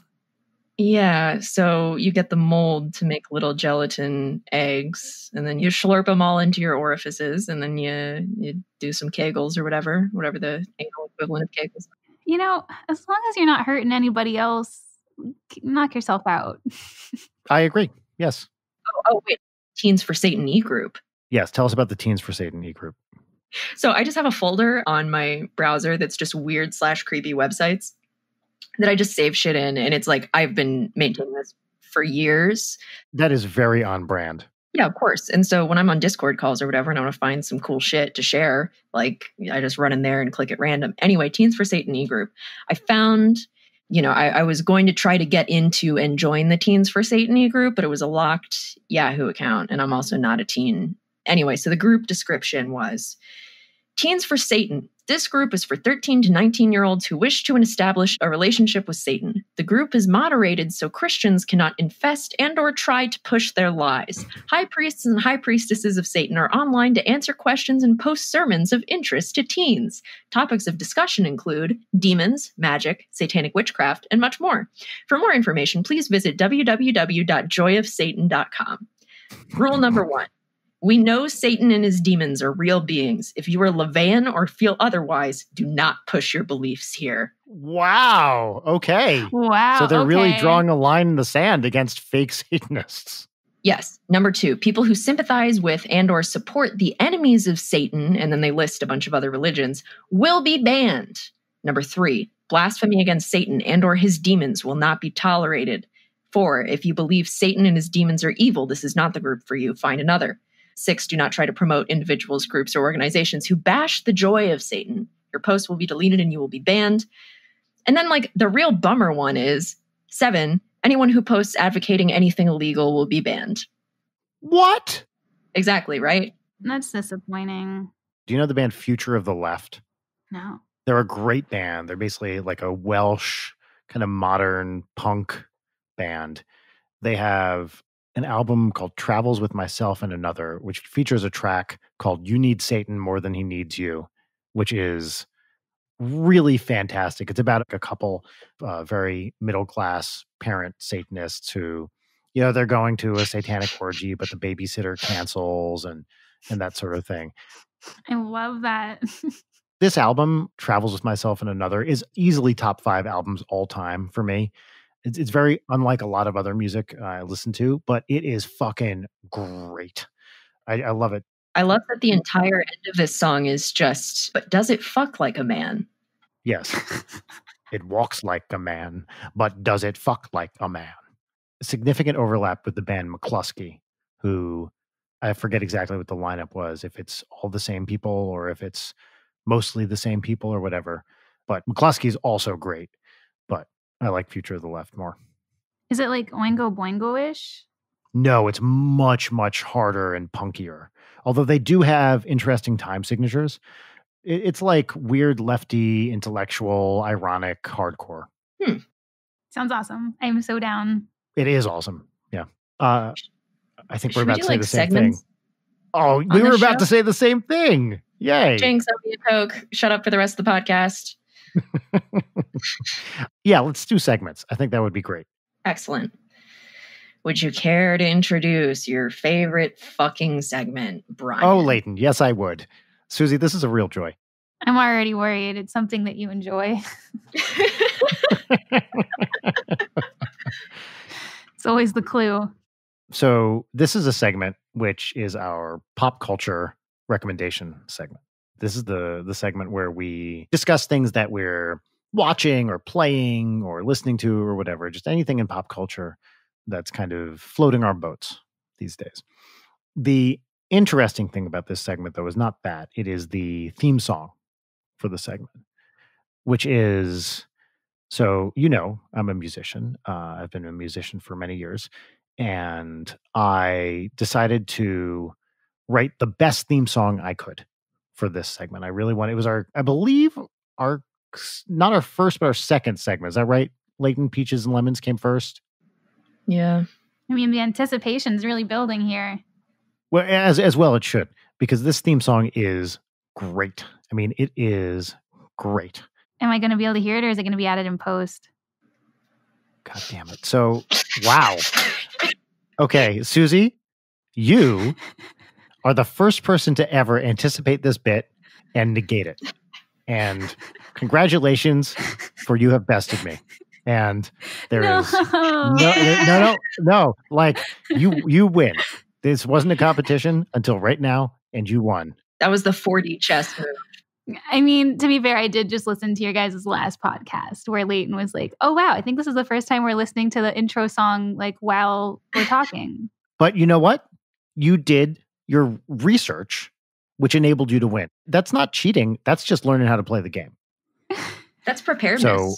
Yeah, so you get the mold to make little gelatin eggs, and then you slurp them all into your orifices, and then you do some Kegels or whatever the anal equivalent of Kegels. As long as you're not hurting anybody else, knock yourself out. I agree. Yes. Oh, wait. Teens for Satan e-group. Yes, tell us about the Teens for Satan e-group. So I just have a folder on my browser that's just weird/creepy websites that I just save shit in. And it's like, I've been maintaining this for years. That is very on brand. Yeah, of course. And so when I'm on Discord calls or whatever, and I want to find some cool shit to share, like I just run in there and click at random. Anyway, Teens for Satan e-group. I found, I was going to try to get into and join the Teens for Satan e-group, but it was a locked Yahoo account. And I'm also not a teen. Anyway, so the group description was Teens for Satan. This group is for 13 to 19-year-olds who wish to establish a relationship with Satan. The group is moderated so Christians cannot infest and or try to push their lies. High priests and high priestesses of Satan are online to answer questions and post sermons of interest to teens. Topics of discussion include demons, magic, satanic witchcraft, and much more. For more information, please visit www.joyofsatan.com. Rule number 1. We know Satan and his demons are real beings. If you are LaVeyan or feel otherwise, do not push your beliefs here. Wow. Okay. Wow. So they're really drawing a line in the sand against fake Satanists. Yes. Number 2, people who sympathize with and or support the enemies of Satan, and then they list a bunch of other religions, will be banned. Number 3, blasphemy against Satan and or his demons will not be tolerated. 4, if you believe Satan and his demons are evil, this is not the group for you. Find another. 6, do not try to promote individuals, groups, or organizations who bash the joy of Satan. Your post will be deleted and you will be banned. And then, like, the real bummer one is 7, anyone who posts advocating anything illegal will be banned. What? Exactly, right? That's disappointing. Do you know the band Future of the Left? No. They're a great band. They're basically like a Welsh kind of modern punk band. They have an album called Travels with Myself and Another, which features a track called You Need Satan More Than He Needs You, which is really fantastic. It's about a couple very middle-class parent Satanists who, they're going to a satanic orgy, but the babysitter cancels and that sort of thing. I love that. This album, Travels with Myself and Another, is easily top 5 albums all time for me. It's very unlike a lot of other music I listen to, but it is fucking great. I love it. I love that the entire end of this song is just, but does it fuck like a man? Yes. It walks like a man, but does it fuck like a man? Significant overlap with the band McCluskey, who I forget exactly what the lineup was, if it's all the same people or if it's mostly the same people or whatever. But McCluskey is also great, but I like Future of the Left more. Is it like Oingo Boingo-ish? No, it's much, much harder and punkier. Although they do have interesting time signatures. It's like weird lefty, intellectual, ironic hardcore. Sounds awesome. I'm so down. It is awesome. Yeah. I think we're about to say the same segments thing. Oh, we were about to say the same thing. Yay. Jinx, I'll be a Coke. Shut up for the rest of the podcast. Yeah, let's do segments. I think that would be great. Excellent. Would you care to introduce your favorite fucking segment, Brian? Oh, Leighton. Yes, I would. Susie, this is a real joy. I'm already worried. It's something that you enjoy. It's always the clue. So this is a segment which is our pop culture recommendation segment. This is the segment where we discuss things that we're watching or playing or listening to or whatever, just anything in pop culture that's kind of floating our boats these days. The interesting thing about this segment, though, is not that. It is the theme song for the segment, which is, so, I'm a musician. I've been a musician for many years, and I decided to write the best theme song I could for this segment. I really want, it was I believe not our first, but our second segment. Is that right? Leighton, Peaches and Lemons came first? Yeah. I mean, the anticipation is really building here. Well, as well it should, because this theme song is great. I mean, it is great. Am I going to be able to hear it, or is it going to be added in post? God damn it. So, wow. Okay, Susie, you are the first person to ever anticipate this bit and negate it. And congratulations, for you have bested me. And there is no. Like, you win. This wasn't a competition until right now, and you won. That was the 4D chess move. I mean, to be fair, I did just listen to your guys' last podcast where Leighton was like, oh, wow, I think this is the first time we're listening to the intro song like while we're talking. But you know what? You did your research, which enabled you to win. That's not cheating. That's just learning how to play the game. That's preparedness. So,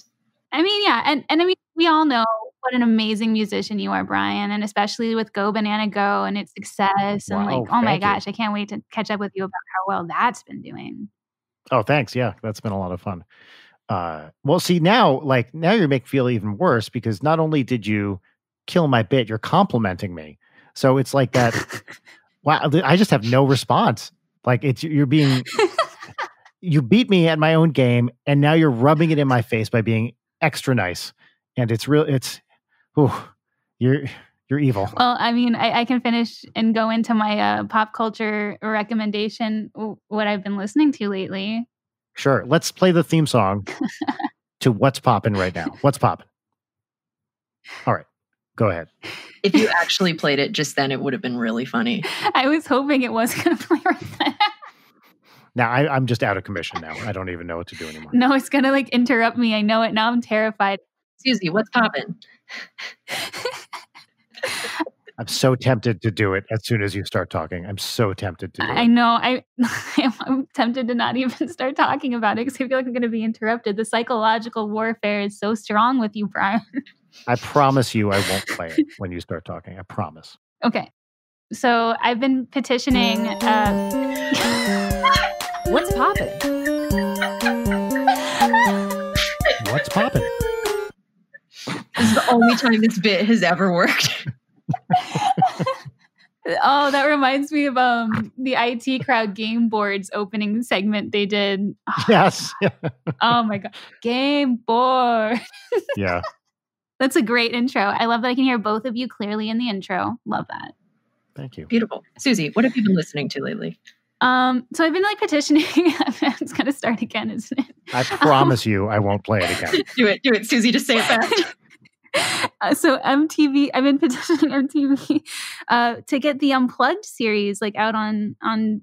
I mean, yeah. And I mean, we all know what an amazing musician you are, Brian, and especially with Go Banana Go and its success. And wow, like, oh my gosh, you. I can't wait to catch up with you about how well that's been doing. Oh, thanks. Yeah, that's been a lot of fun. Well, see, now you're making me feel even worse because not only did you kill my bit, you're complimenting me. So it's like that. Wow, I just have no response. Like you beat me at my own game, and now you're rubbing it in my face by being extra nice. And you're evil. Well, I mean, I can finish and go into my pop culture recommendation, what I've been listening to lately. Sure. Let's play the theme song to What's Poppin' right now. What's Poppin'? All right. Go ahead. If you actually played it just then, it would have been really funny. I was hoping it was going to play right then. Now, I'm just out of commission now. I don't even know what to do anymore. No, it's going to like interrupt me. I know it. Now I'm terrified. Susie, what's poppin'? I'm so tempted to do it as soon as you start talking. I'm so tempted to do it. I know. I'm tempted to not even start talking about it because I feel like I'm going to be interrupted. The psychological warfare is so strong with you, Brian. I promise you I won't play it when you start talking. I promise. Okay. So I've been petitioning. What's poppin'? What's poppin'? This is the only time this bit has ever worked. Oh, that reminds me of the IT Crowd Game Boards opening segment they did. Yes. Oh my God. Game Board. Yeah. That's a great intro. I love that I can hear both of you clearly in the intro. Love that. Thank you. Beautiful. Susie, what have you been listening to lately? So I've been like petitioning. It's going to start again, isn't it? I promise you I won't play it again. Do it, Susie. Just say it fast. So MTV, I've been petitioning MTV to get the Unplugged series like out on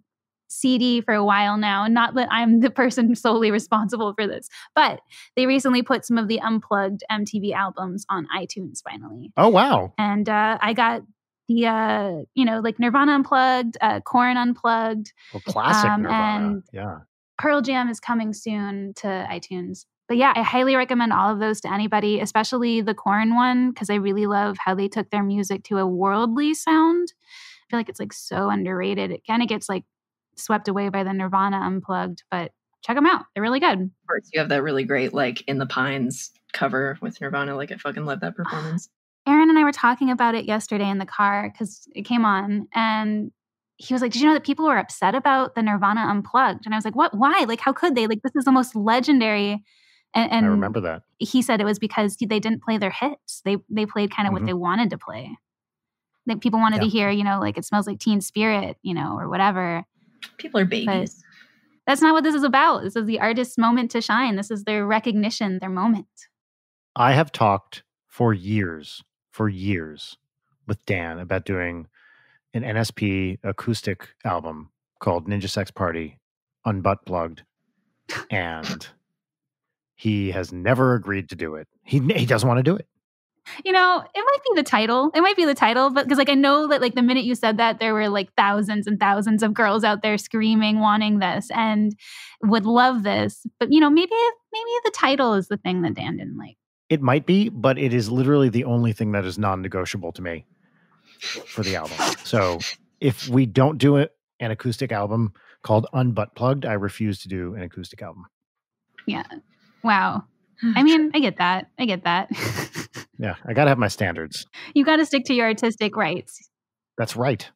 CD for a while now. And not that I'm the person solely responsible for this, but they recently put some of the Unplugged MTV albums on iTunes finally. Oh, wow. And I got the, like Nirvana Unplugged, Korn Unplugged. Well, classic Nirvana. And yeah. Pearl Jam is coming soon to iTunes. But yeah, I highly recommend all of those to anybody, especially the Korn one, because I really love how they took their music to a worldly sound. I feel like it's like so underrated. It kind of gets like swept away by the Nirvana Unplugged, but check them out. They're really good. Of course, you have that really great like In the Pines cover with Nirvana. Like I fucking love that performance. Aaron and I were talking about it yesterday in the car because it came on and he was like, did you know that people were upset about the Nirvana Unplugged? And I was like, what? Why? Like, how could they? Like, this is the most legendary. And I remember that. He said it was because they didn't play their hits. They played kind of what they wanted to play. Like people wanted to hear, like It Smells Like Teen Spirit, or whatever. People are babies. But that's not what this is about. This is the artist's moment to shine. This is their recognition, their moment. I have talked for years with Dan about doing an NSP acoustic album called Ninja Sex Party Unbutt-Plugged. And he has never agreed to do it. He doesn't want to do it. It might be the title. But because I know that the minute you said that, there were thousands and thousands of girls out there screaming, wanting this and would love this. But maybe the title is the thing that Dan didn't like. It might be, but it is literally the only thing that is non-negotiable to me for the album. So if we don't do an acoustic album called Unbutt-Plugged, I refuse to do an acoustic album. Yeah. Wow. I mean, I get that. Yeah, I got to have my standards. You got to stick to your artistic rights. That's right.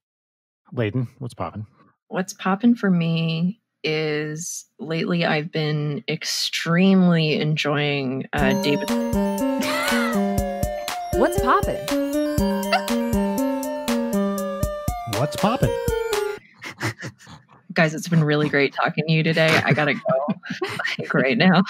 Layden, what's poppin'? What's poppin' for me is lately I've been extremely enjoying David. What's poppin'? What's poppin'? Guys, it's been really great talking to you today. I gotta go right now.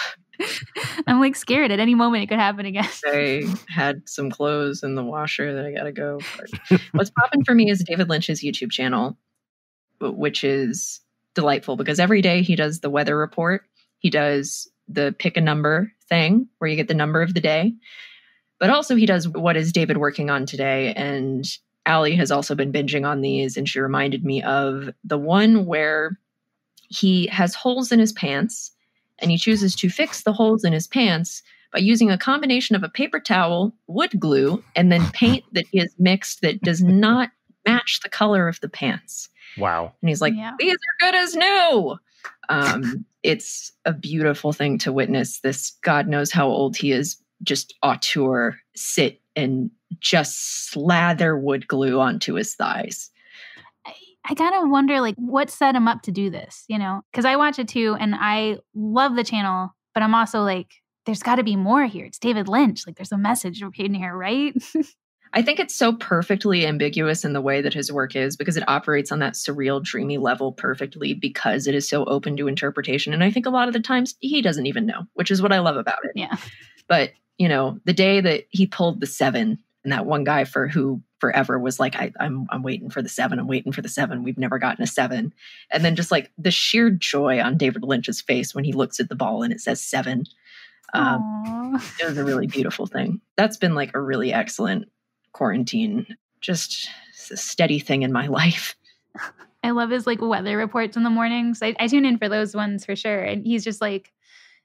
I'm scared at any moment it could happen again. I had some clothes in the washer that I gotta go. But what's popping for me is David Lynch's YouTube channel, which is delightful because every day he does the weather report. He does the pick a number thing where you get the number of the day. But also he does what is David working on today. And Allie has also been binging on these, and she reminded me of the one where he has holes in his pants and he chooses to fix the holes in his pants by using a combination of a paper towel, wood glue, and then paint that he has mixed that does not match the color of the pants. Wow. And he's like, These are good as new. It's a beautiful thing to witness this, God knows how old he is, just auteur sit and just slather wood glue onto his thighs. I gotta wonder, what set him up to do this, Because I watch it too, and I love the channel, but I'm also there's got to be more here. It's David Lynch. There's a message in here, right? I think it's so perfectly ambiguous in the way that his work is because it operates on that surreal, dreamy level perfectly because it is so open to interpretation. And I think a lot of the times he doesn't even know, which is what I love about it. Yeah. But, the day that he pulled the 7 And that one guy who forever was like, I'm waiting for the 7. I'm waiting for the 7. We've never gotten a 7. And then just like the sheer joy on David Lynch's face when he looks at the ball and it says 7. It was a really beautiful thing. That's been like a really excellent quarantine, just a steady thing in my life. I love his like weather reports in the mornings. I tune in for those ones for sure. And he's just like,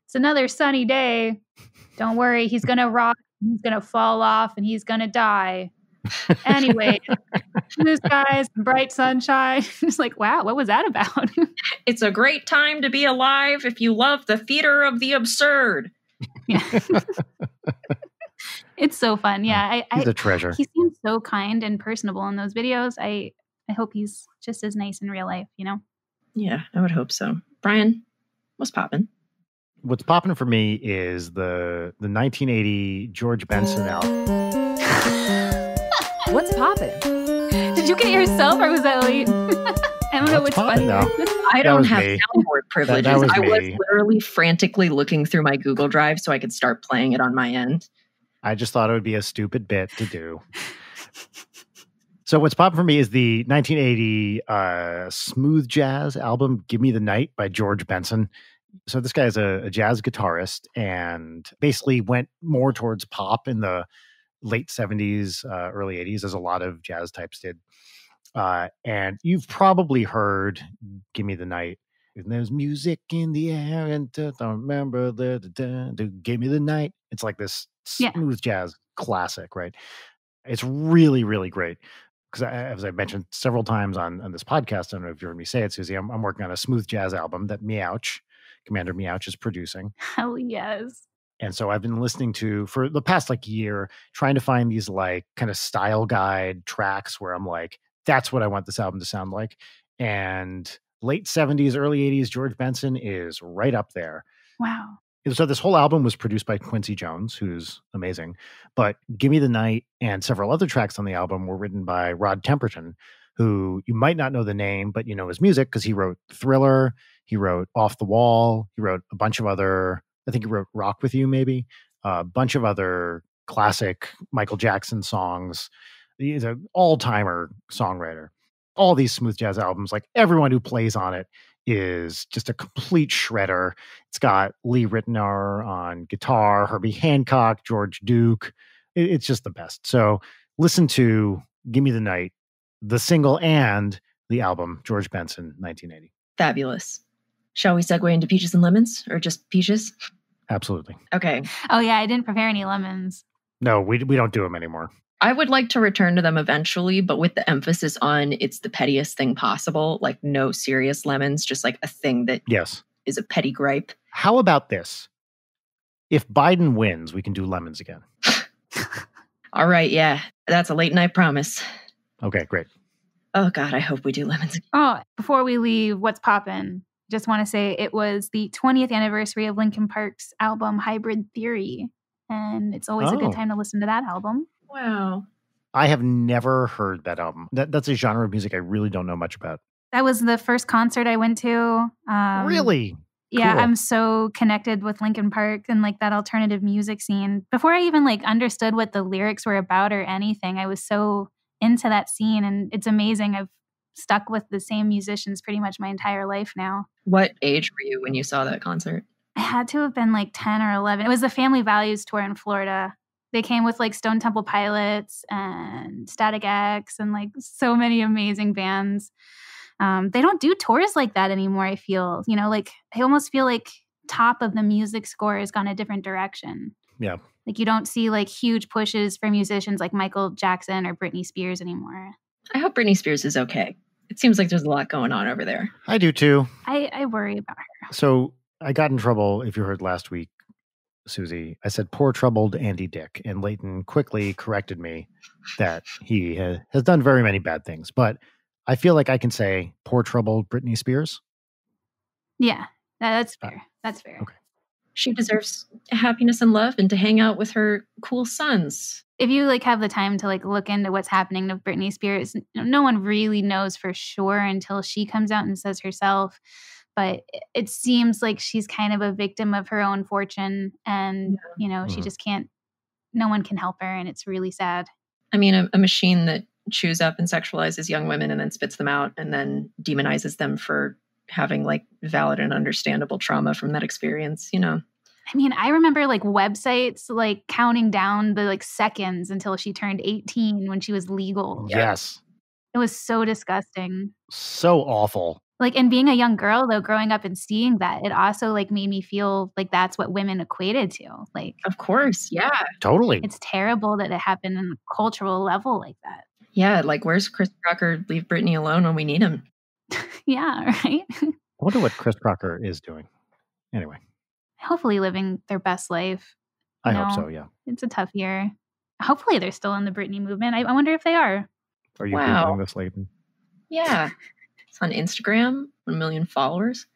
it's another sunny day. Don't worry, he's going to rock. He's going to fall off and he's going to die. Anyway, blue skies, bright sunshine. It's like, wow, what was that about? It's a great time to be alive if you love the theater of the absurd. Yeah. It's so fun. Yeah. He's a treasure. He seems so kind and personable in those videos. I hope he's just as nice in real life, you know? Yeah, I would hope so. Brian, what's poppin'? What's popping for me is the 1980 George Benson album. What's poppin'? Did you get it yourself or was that late? I don't know what's funny. I don't have soundboard privileges. That was I was me. literally frantically looking through my Google Drive so I could start playing it on my end. I just thought it would be a stupid bit to do. So what's popping for me is the 1980 smooth jazz album, Give Me the Night by George Benson. So this guy is a jazz guitarist and basically went more towards pop in the late 70s, early 80s, as a lot of jazz types did. And you've probably heard Give Me the Night. And there's music in the air and don't remember Give Me the Night. It's like this smooth jazz classic, right? It's really, really great. Because as I mentioned several times on this podcast, I don't know if you heard me say it, Susie, I'm working on a smooth jazz album that Commander Meouch is producing. Hell yes. And so I've been listening to, for the past like year, trying to find these like kind of style guide tracks where I'm like, that's what I want this album to sound like. And late 70s, early 80s, George Benson is right up there. Wow. So this whole album was produced by Quincy Jones, who's amazing. But Give Me the Night and several other tracks on the album were written by Rod Temperton, who you might not know the name, but you know his music because he wrote Thriller, he wrote Off the Wall, he wrote a bunch of other, I think he wrote Rock With You maybe, a bunch of other classic Michael Jackson songs. He's an all-timer songwriter. All these smooth jazz albums, like everyone who plays on it is just a complete shredder. It's got Lee Ritenour on guitar, Herbie Hancock, George Duke. It's just the best. So listen to Give Me the Night, the single and the album, George Benson, 1980. Fabulous. Shall we segue into peaches and lemons or just peaches? Absolutely. Okay. Oh yeah, I didn't prepare any lemons. No, we don't do them anymore. I would like to return to them eventually, but with the emphasis on it's the pettiest thing possible, like no serious lemons, just like a thing that is a petty gripe. How about this? If Biden wins, we can do lemons again. All right, yeah. That's a late night promise. Okay, great. Oh God, I hope we do lemons again. Oh, before we leave, what's poppin'? Just want to say it was the 20th anniversary of Linkin Park's album Hybrid Theory. And it's always a good time to listen to that album. Wow. I have never heard that album. That's a genre of music I really don't know much about. That was the first concert I went to. Really? Yeah, Cool. I'm so connected with Linkin Park and like that alternative music scene. Before I even like understood what the lyrics were about or anything, I was so into that scene, and it's amazing. I've stuck with the same musicians pretty much my entire life now. What age were you when you saw that concert? I had to have been like 10 or 11. It was the Family Values tour in Florida. They came with like Stone Temple Pilots and Static X and like so many amazing bands. They don't do tours like that anymore, I feel. You know, like I almost feel like top of the music score has gone a different direction. Yeah. Like you don't see like huge pushes for musicians like Michael Jackson or Britney Spears anymore. I hope Britney Spears is okay. It seems like there's a lot going on over there. I do too. I worry about her. So I got in trouble, if you heard last week, Susie. I said poor troubled Andy Dick, and Leighton quickly corrected me that he has done very many bad things. But I feel like I can say poor troubled Britney Spears. Yeah, that's fair. That's fair. Okay. She deserves happiness and love and to hang out with her cool sons. If you like have the time to like look into what's happening to Britney Spears, no one really knows for sure until she comes out and says herself. But it seems like she's kind of a victim of her own fortune, and you know she just can't. No one can help her, and it's really sad. I mean, a machine that chews up and sexualizes young women and then spits them out and then demonizes them for having like valid and understandable trauma from that experience, you know. I mean, I remember like websites like counting down the like seconds until she turned 18 when she was legal. Yes. It was so disgusting. So awful. Like, and being a young girl though, growing up and seeing that, it also like made me feel like that's what women equated to. Like, Of course, yeah. Totally. it's terrible that it happened on a cultural level like that. Yeah, like where's Chris Crocker? Leave Britney alone when we need him. Yeah, right? I wonder what Chris Crocker is doing. Anyway, Hopefully living their best life. I You hope so, know, yeah. It's a tough year. Hopefully they're still in the Britney movement. I wonder if they are. Are you Wow. Googling this, Leighton? Yeah. It's on Instagram, 1 million followers.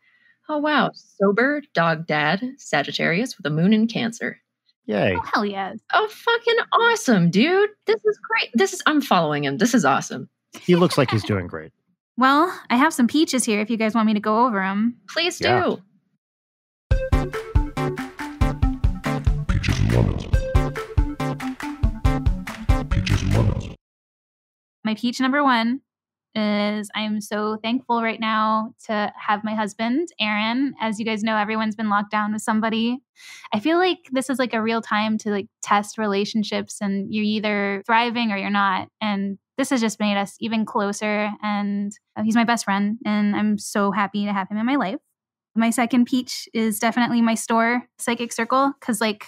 Oh, wow. Sober, dog dad, Sagittarius with a moon in Cancer. Yay. Oh, hell yes. Oh, fucking awesome, dude. This is great. I'm following him. This is awesome. He looks like he's doing great. Well, I have some peaches here if you guys want me to go over them. Please do. Yeah. Peaches and lemons. Peaches and lemons. My peach number one is I'm so thankful right now to have my husband, Aaron. As you guys know, everyone's been locked down with somebody. I feel like this is like a real time to like test relationships and you're either thriving or you're not. And this has just made us even closer. And he's my best friend. And I'm so happy to have him in my life. My second peach is definitely my store, Psychic Circle, because like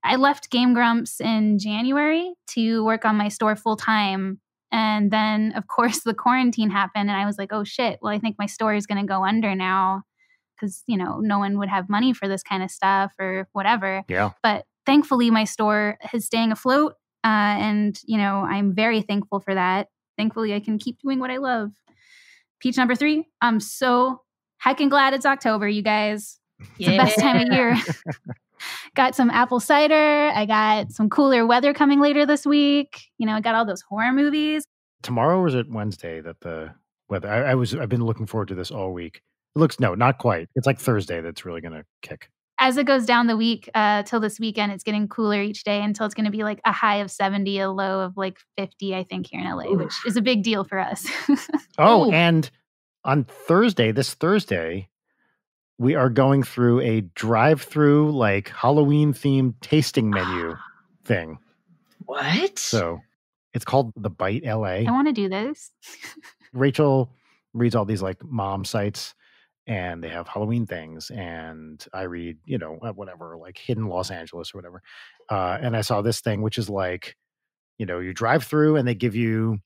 I left Game Grumps in January to work on my store full time. And then, of course, the quarantine happened and I was like, oh shit, well, I think my store is going to go under now because, you know, no one would have money for this kind of stuff or whatever. Yeah. But thankfully, my store is staying afloat. And, you know, I'm very thankful for that. Thankfully, I can keep doing what I love. Peach number 3, I'm so heckin' glad it's October, you guys. It's the best time of year. Got some apple cider. I got some cooler weather coming later this week. You know, I got all those horror movies. Tomorrow, or is it Wednesday that the weather? I've been looking forward to this all week. It looks, no, not quite. It's like Thursday that's really going to kick. As it goes down the week till this weekend, it's getting cooler each day until it's going to be like a high of 70, a low of like 50, I think, here in LA, which is a big deal for us. Oh, Ooh. and on Thursday, this Thursday, we are going through a drive-through like Halloween themed tasting menu thing. What? So it's called The Bite LA. I want to do this. Rachel reads all these like mom sites and they have Halloween things. And I read, you know, whatever, like Hidden Los Angeles or whatever. And I saw this thing, which is like, you know, you drive through and they give you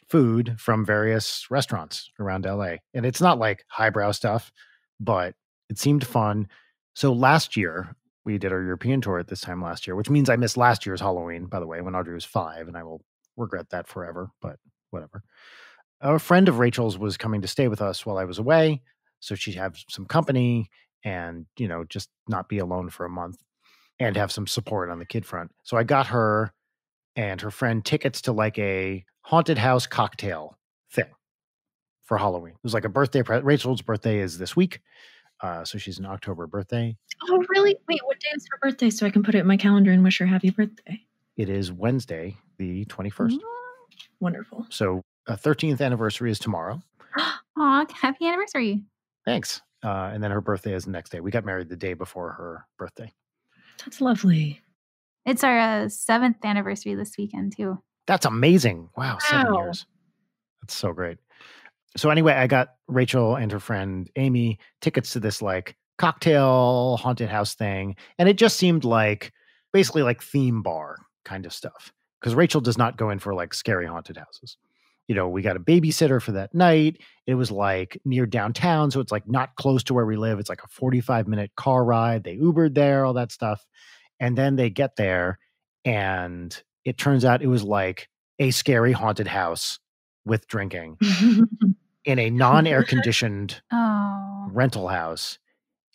food from various restaurants around LA. And it's not like highbrow stuff, but it seemed fun. So last year, we did our European tour at this time last year, which means I missed last year's Halloween, by the way, when Audrey was 5, and I will regret that forever, but whatever. A friend of Rachel's was coming to stay with us while I was away, so she'd have some company and, you know, just not be alone for a month and have some support on the kid front. So I got her and her friend tickets to like a haunted house cocktail thing for Halloween. It was like a birthday. Rachel's birthday is this week. So she's an October birthday. Oh, really? Wait, what day is her birthday so I can put it in my calendar and wish her happy birthday? It is Wednesday, the 21st. Wonderful. So 13th anniversary is tomorrow. Aw, happy anniversary. Thanks. And then her birthday is the next day. We got married the day before her birthday. That's lovely. It's our 7th anniversary this weekend, too. That's amazing. Wow, 7 Wow. years. That's so great. So anyway, I got Rachel and her friend Amy tickets to this like cocktail haunted house thing. And it just seemed like basically like theme bar kind of stuff. Because Rachel does not go in for like scary haunted houses. You know, we got a babysitter for that night. It was like near downtown. So it's like not close to where we live. It's like a 45-minute car ride. They Ubered there, all that stuff. And then they get there and it turns out it was like a scary haunted house with drinking in a non-air conditioned Oh. rental house.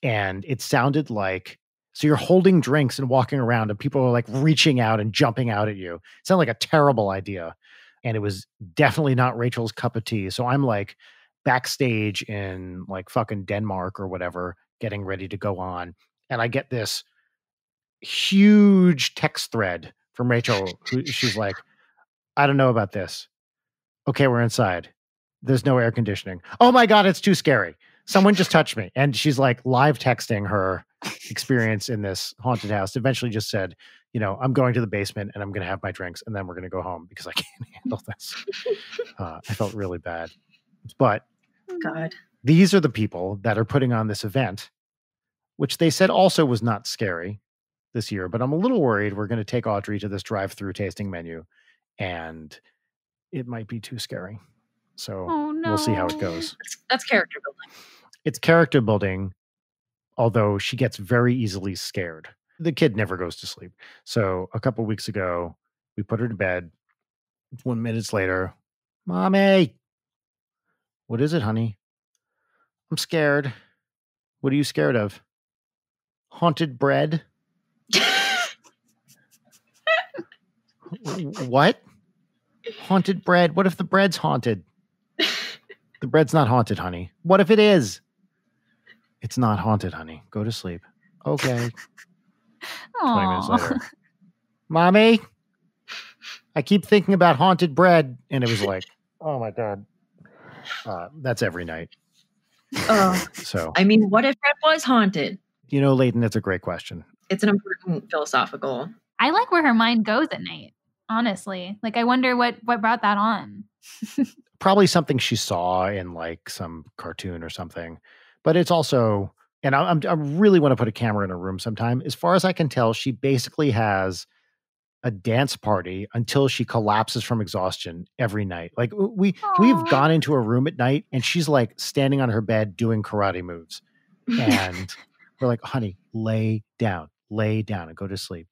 And it sounded like, so you're holding drinks and walking around and people are like reaching out and jumping out at you. It sounded like a terrible idea. And it was definitely not Rachel's cup of tea. So I'm like backstage in like fucking Denmark or whatever, getting ready to go on. And I get this huge text thread from Rachel. She's like, I don't know about this. Okay, we're inside. There's no air conditioning. Oh my God, it's too scary. Someone just touched me. And she's like live texting her experience in this haunted house. Eventually just said, I'm going to the basement and I'm going to have my drinks and then we're going to go home because I can't handle this. I felt really bad. But God. these are the people that are putting on this event, which they said also was not scary this year. But I'm a little worried we're going to take Audrey to this drive-through tasting menu and it might be too scary. So we'll see how it goes. That's character building. It's character building, although she gets very easily scared. The kid never goes to sleep. So a couple weeks ago, we put her to bed. 1 minute later, Mommy, what is it, honey? I'm scared. What are you scared of? Haunted bread? What? Haunted bread? What if the bread's haunted? The bread's not haunted, honey. What if it is? It's not haunted, honey. Go to sleep. Okay. 20 minutes later. Mommy, I keep thinking about haunted bread. And it was like, oh my God. That's every night. So, I mean, what if it was haunted? Leighton, that's a great question. It's an important philosophical. I like where her mind goes at night, honestly. Like, I wonder what brought that on. Probably something she saw in like some cartoon or something. But it's also, and I really want to put a camera in her room sometime. As far as I can tell, she basically has a dance party until she collapses from exhaustion every night. Like we've gone into her room at night and she's like standing on her bed doing karate moves. And we're like, honey, lay down and go to sleep.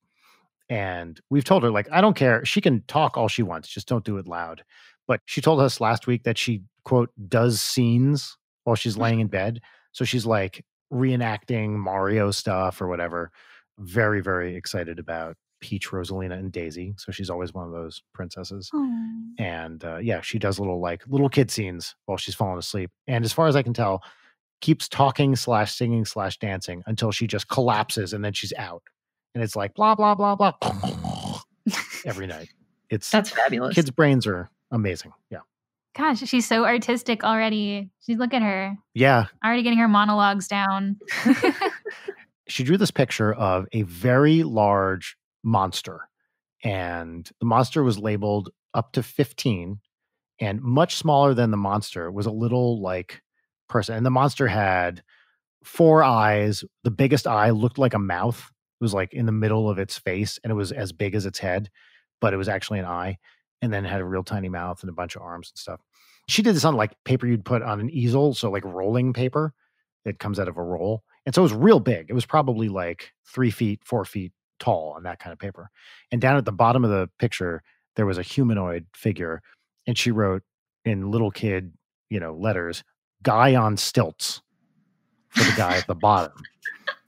And we've told her, like, I don't care. She can talk all she wants. Just don't do it loud. But she told us last week that she, quote, does scenes while she's laying in bed. So she's like reenacting Mario stuff or whatever. Very, very excited about Peach, Rosalina, and Daisy. So she's always one of those princesses. Aww. And she does little kid scenes while she's falling asleep. And as far as I can tell, keeps talking / singing / dancing until she just collapses and then she's out. And it's like blah, blah, blah, blah. Every night. That's fabulous. Kids' brains are amazing. Yeah. Gosh, she's so artistic already. Look at her. Yeah. Already getting her monologues down. She drew this picture of a very large monster. And the monster was labeled up to 15. And much smaller than the monster was a little like person. And the monster had 4 eyes. The biggest eye looked like a mouth. It was like in the middle of its face. And it was as big as its head. But it was actually an eye. And then it had a real tiny mouth and a bunch of arms and stuff. She did this on like paper you'd put on an easel. So like rolling paper that comes out of a roll. And so it was real big. It was probably like 3 feet, 4 feet tall on that kind of paper. And down at the bottom of the picture, there was a humanoid figure. And she wrote in little kid, letters, guy on stilts for the guy at the bottom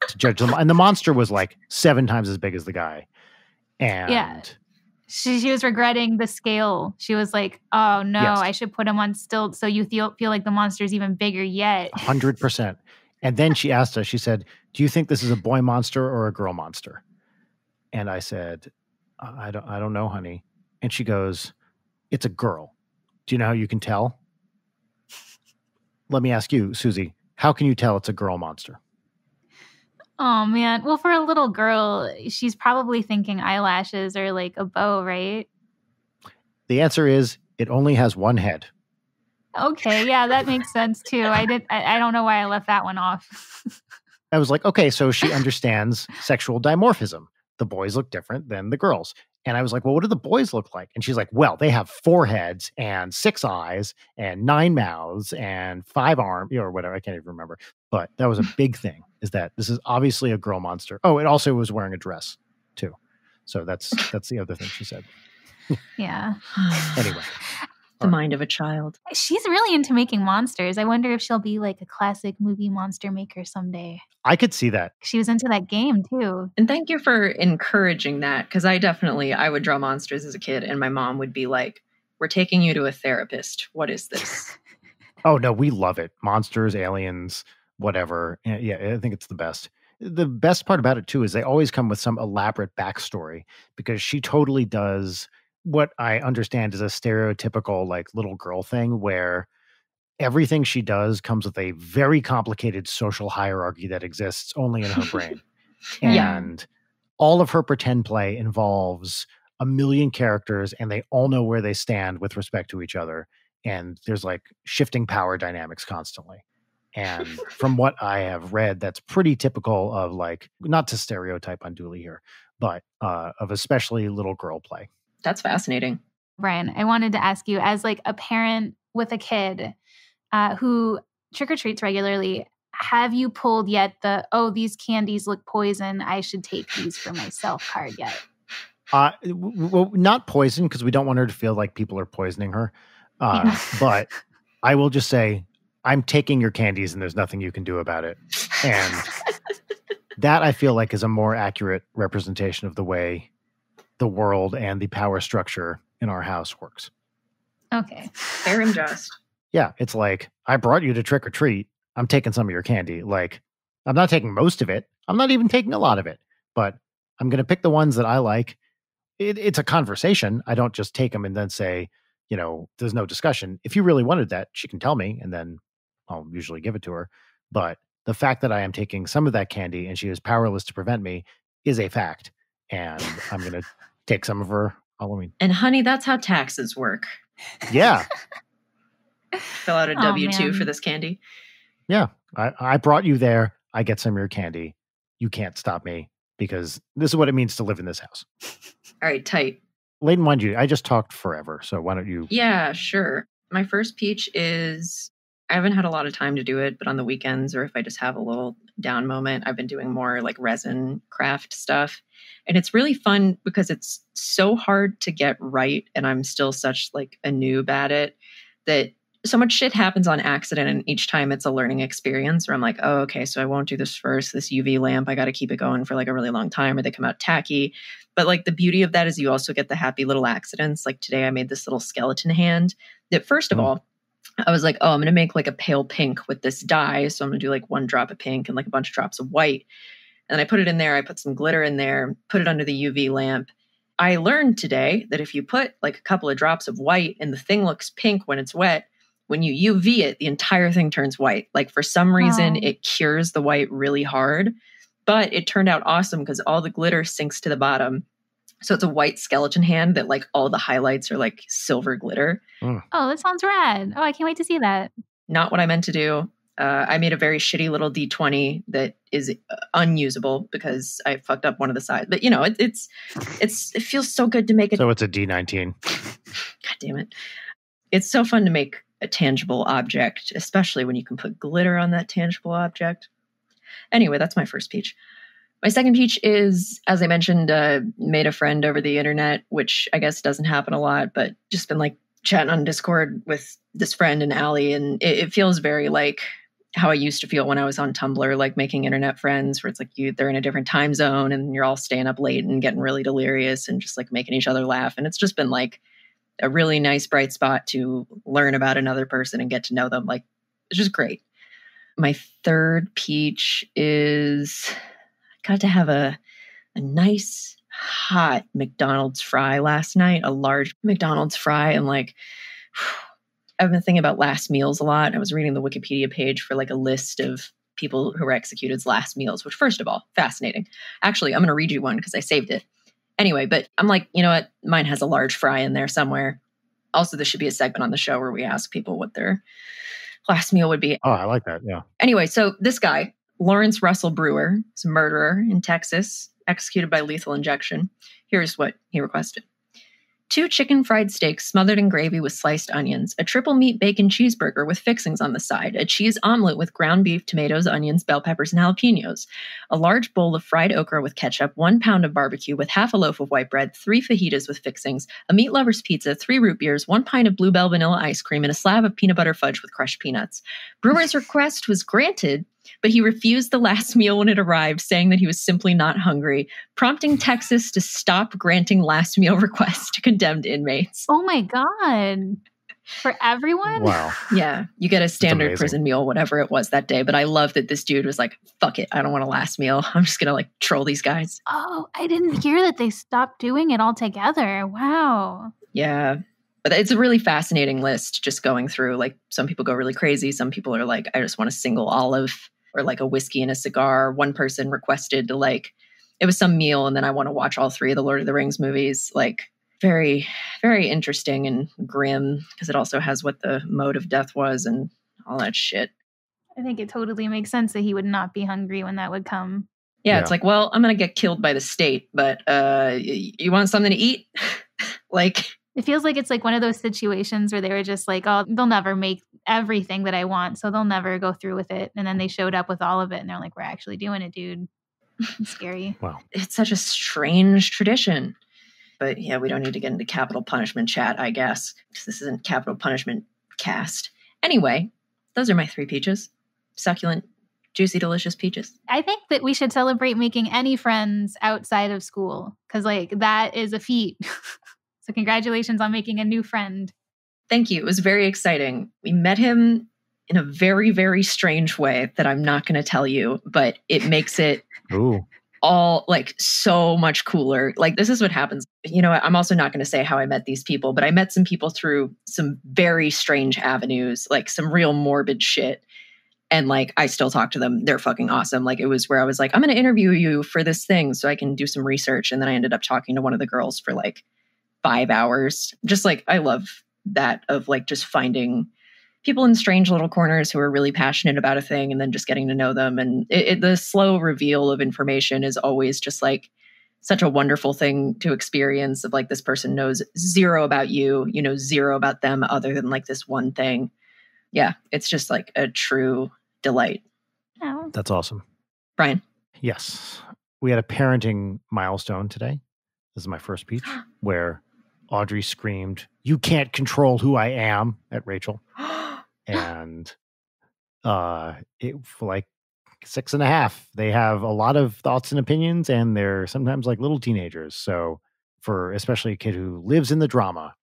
to judge them. And the monster was like 7 times as big as the guy. And yeah. She was regretting the scale. She was like, oh no, Yes. I should put him on stilts so you feel like the monster's even bigger yet. 100%. And then she asked us, she said, do you think this is a boy monster or a girl monster? And I said, I don't know, honey. And she goes, it's a girl. Do you know how you can tell? Let me ask you, Susie, how can you tell it's a girl monster? Oh man. Well, for a little girl, she's probably thinking eyelashes or like a bow, right? The answer is it only has 1 head. Okay, yeah, that makes sense too. I don't know why I left that one off. I was like, okay, so she understands sexual dimorphism. The boys look different than the girls. And I was like, well, what do the boys look like? And she's like, well, they have 4 heads and 6 eyes and 9 mouths and 5 arms, or whatever. I can't even remember. But that was a big thing, is that this is obviously a girl monster. Oh, it also was wearing a dress too. So that's the other thing she said. Yeah. Anyway. The mind of a child. She's really into making monsters. I wonder if she'll be like a classic movie monster maker someday. I could see that. She was into that game too. And thank you for encouraging that, because I would draw monsters as a kid and my mom would be like, we're taking you to a therapist. What is this? Oh, no, we love it. Monsters, aliens, whatever. Yeah, I think it's the best. The best part about it too is they always come with some elaborate backstory, because she totally does what I understand is a stereotypical like little girl thing where everything she does comes with a very complicated social hierarchy that exists only in her brain. Yeah. And all of her pretend play involves a million characters and they all know where they stand with respect to each other. And there's like shifting power dynamics constantly. And from what I have read, that's pretty typical of like, not to stereotype unduly here, but of especially little girl play. That's fascinating. Brian, I wanted to ask you, as like a parent with a kid who trick-or-treats regularly, have you pulled yet the, oh, these candies look poison, I should take these for myself card yet? Well, not poison, because we don't want her to feel like people are poisoning her. But I will just say, I'm taking your candies and there's nothing you can do about it. And that I feel like is a more accurate representation of the way the world and the power structure in our house works. Okay. Fair and just. Yeah, it's like, I brought you to trick or treat. I'm taking some of your candy. Like, I'm not taking most of it. I'm not even taking a lot of it. But I'm going to pick the ones that I like. It's a conversation. I don't just take them and then say, you know, there's no discussion. If you really wanted that, she can tell me, and then I'll usually give it to her. But the fact that I am taking some of that candy and she is powerless to prevent me is a fact. And I'm going to take some of her Halloween. And honey, that's how taxes work. Yeah. Fill out a Oh, W-2 man. for this candy. Yeah. I brought you there. I get some of your candy. You can't stop me because this is what it means to live in this house. All right, tight. Layden, mind you, I just talked forever. So why don't you? Yeah, sure. My first peach is, I haven't had a lot of time to do it, but on the weekends or if I just have a little down moment, I've been doing more like resin craft stuff. And it's really fun because it's so hard to get right. And I'm still such like a noob at it that so much shit happens on accident. And each time it's a learning experience where I'm like, oh, okay, so I won't do this first. This UV lamp, I got to keep it going for like a really long time or they come out tacky. But like the beauty of that is you also get the happy little accidents. Like today I made this little skeleton hand that first of all, I was like, oh, I'm going to make like a pale pink with this dye. So I'm going to do like 1 drop of pink and like a bunch of drops of white. And then I put it in there. I put some glitter in there, put it under the UV lamp. I learned today that if you put like a couple of drops of white and the thing looks pink when it's wet, when you UV it, the entire thing turns white. Like for some reason, it cures the white really hard. But it turned out awesome because all the glitter sinks to the bottom. So it's a white skeleton hand that like all the highlights are like silver glitter. Oh, that sounds rad. Oh, I can't wait to see that. Not what I meant to do. I made a very shitty little D20 that is unusable because I fucked up one of the sides. But you know, it feels so good to make it. So it's a D19. God damn it. It's so fun to make a tangible object, especially when you can put glitter on that tangible object. Anyway, that's my first peach. My second peach is, as I mentioned, made a friend over the internet, which I guess doesn't happen a lot, but just been like chatting on Discord with this friend and Allie. And it feels very like how I used to feel when I was on Tumblr, like making internet friends where it's like they're in a different time zone and you're all staying up late and getting really delirious and just like making each other laugh. And it's just been like a really nice bright spot to learn about another person and get to know them. Like, it's just great. My third peach is I got to have a nice hot McDonald's fry last night, a large McDonald's fry. And like, I've been thinking about last meals a lot. I was reading the Wikipedia page for like a list of people who were executed as last meals, which first of all, fascinating. Actually, I'm going to read you one because I saved it. Anyway, but I'm like, you know what? Mine has a large fry in there somewhere. Also, this should be a segment on the show where we ask people what their last meal would be. Oh, I like that. Yeah. Anyway, so this guy, Lawrence Russell Brewer, is a murderer in Texas, executed by lethal injection. Here's what he requested. 2 chicken fried steaks smothered in gravy with sliced onions, a triple meat bacon cheeseburger with fixings on the side, a cheese omelet with ground beef, tomatoes, onions, bell peppers, and jalapenos, a large bowl of fried okra with ketchup, 1 pound of barbecue with half a loaf of white bread, 3 fajitas with fixings, a meat lover's pizza, 3 root beers, 1 pint of Bluebell vanilla ice cream, and a slab of peanut butter fudge with crushed peanuts. Brewer's request was granted, but he refused the last meal when it arrived, saying that he was simply not hungry, prompting Texas to stop granting last meal requests to condemned inmates. Oh my God. For everyone? Wow. Yeah, you get a standard amazing. prison meal, whatever it was that day. But I love that this dude was like, fuck it, I don't want a last meal. I'm just going to like troll these guys. Oh, I didn't hear that they stopped doing it altogether. Wow. Yeah. But it's a really fascinating list just going through. Like some people go really crazy. Some people are like, I just want a single olive or like a whiskey and a cigar. One person requested to like, it was some meal and then I want to watch all 3 of the Lord of the Rings movies. Like very, very interesting and grim because it also has what the mode of death was and all that shit. I think it totally makes sense that he would not be hungry when that would come. Yeah, it's like, well, I'm going to get killed by the state, but you want something to eat? Like, it feels like it's like one of those situations where they were just like, oh, they'll never make everything that I want, so they'll never go through with it. And then they showed up with all of it and they're like, we're actually doing it, dude. It's scary. Wow. It's such a strange tradition. But yeah, we don't need to get into capital punishment chat, I guess, because this isn't capital punishment cast. Anyway, those are my 3 peaches. Succulent, juicy, delicious peaches. I think that we should celebrate making any friends outside of school because, like, that is a feat. So congratulations on making a new friend. Thank you. It was very exciting. We met him in a very, very strange way that I'm not going to tell you, but it makes it Ooh. all like so much cooler. Like this is what happens. You know, I'm also not going to say how I met these people, but I met some people through some very strange avenues, like some real morbid shit. And like, I still talk to them. They're fucking awesome. Like it was where I was like, I'm going to interview you for this thing so I can do some research. And then I ended up talking to one of the girls for like 5 hours. Just like, I love that of like just finding people in strange little corners who are really passionate about a thing and then just getting to know them. And the slow reveal of information is always just like such a wonderful thing to experience of like, this person knows 0 about you, you know, 0 about them other than like this one thing. Yeah. It's just like a true delight. Oh. That's awesome. Brian. Yes. We had a parenting milestone today. This is my first peach where Audrey screamed, "You can't control who I am," at Rachel. And it for like 6.5. They have a lot of thoughts and opinions, and they're sometimes like little teenagers. So for especially a kid who lives in the drama,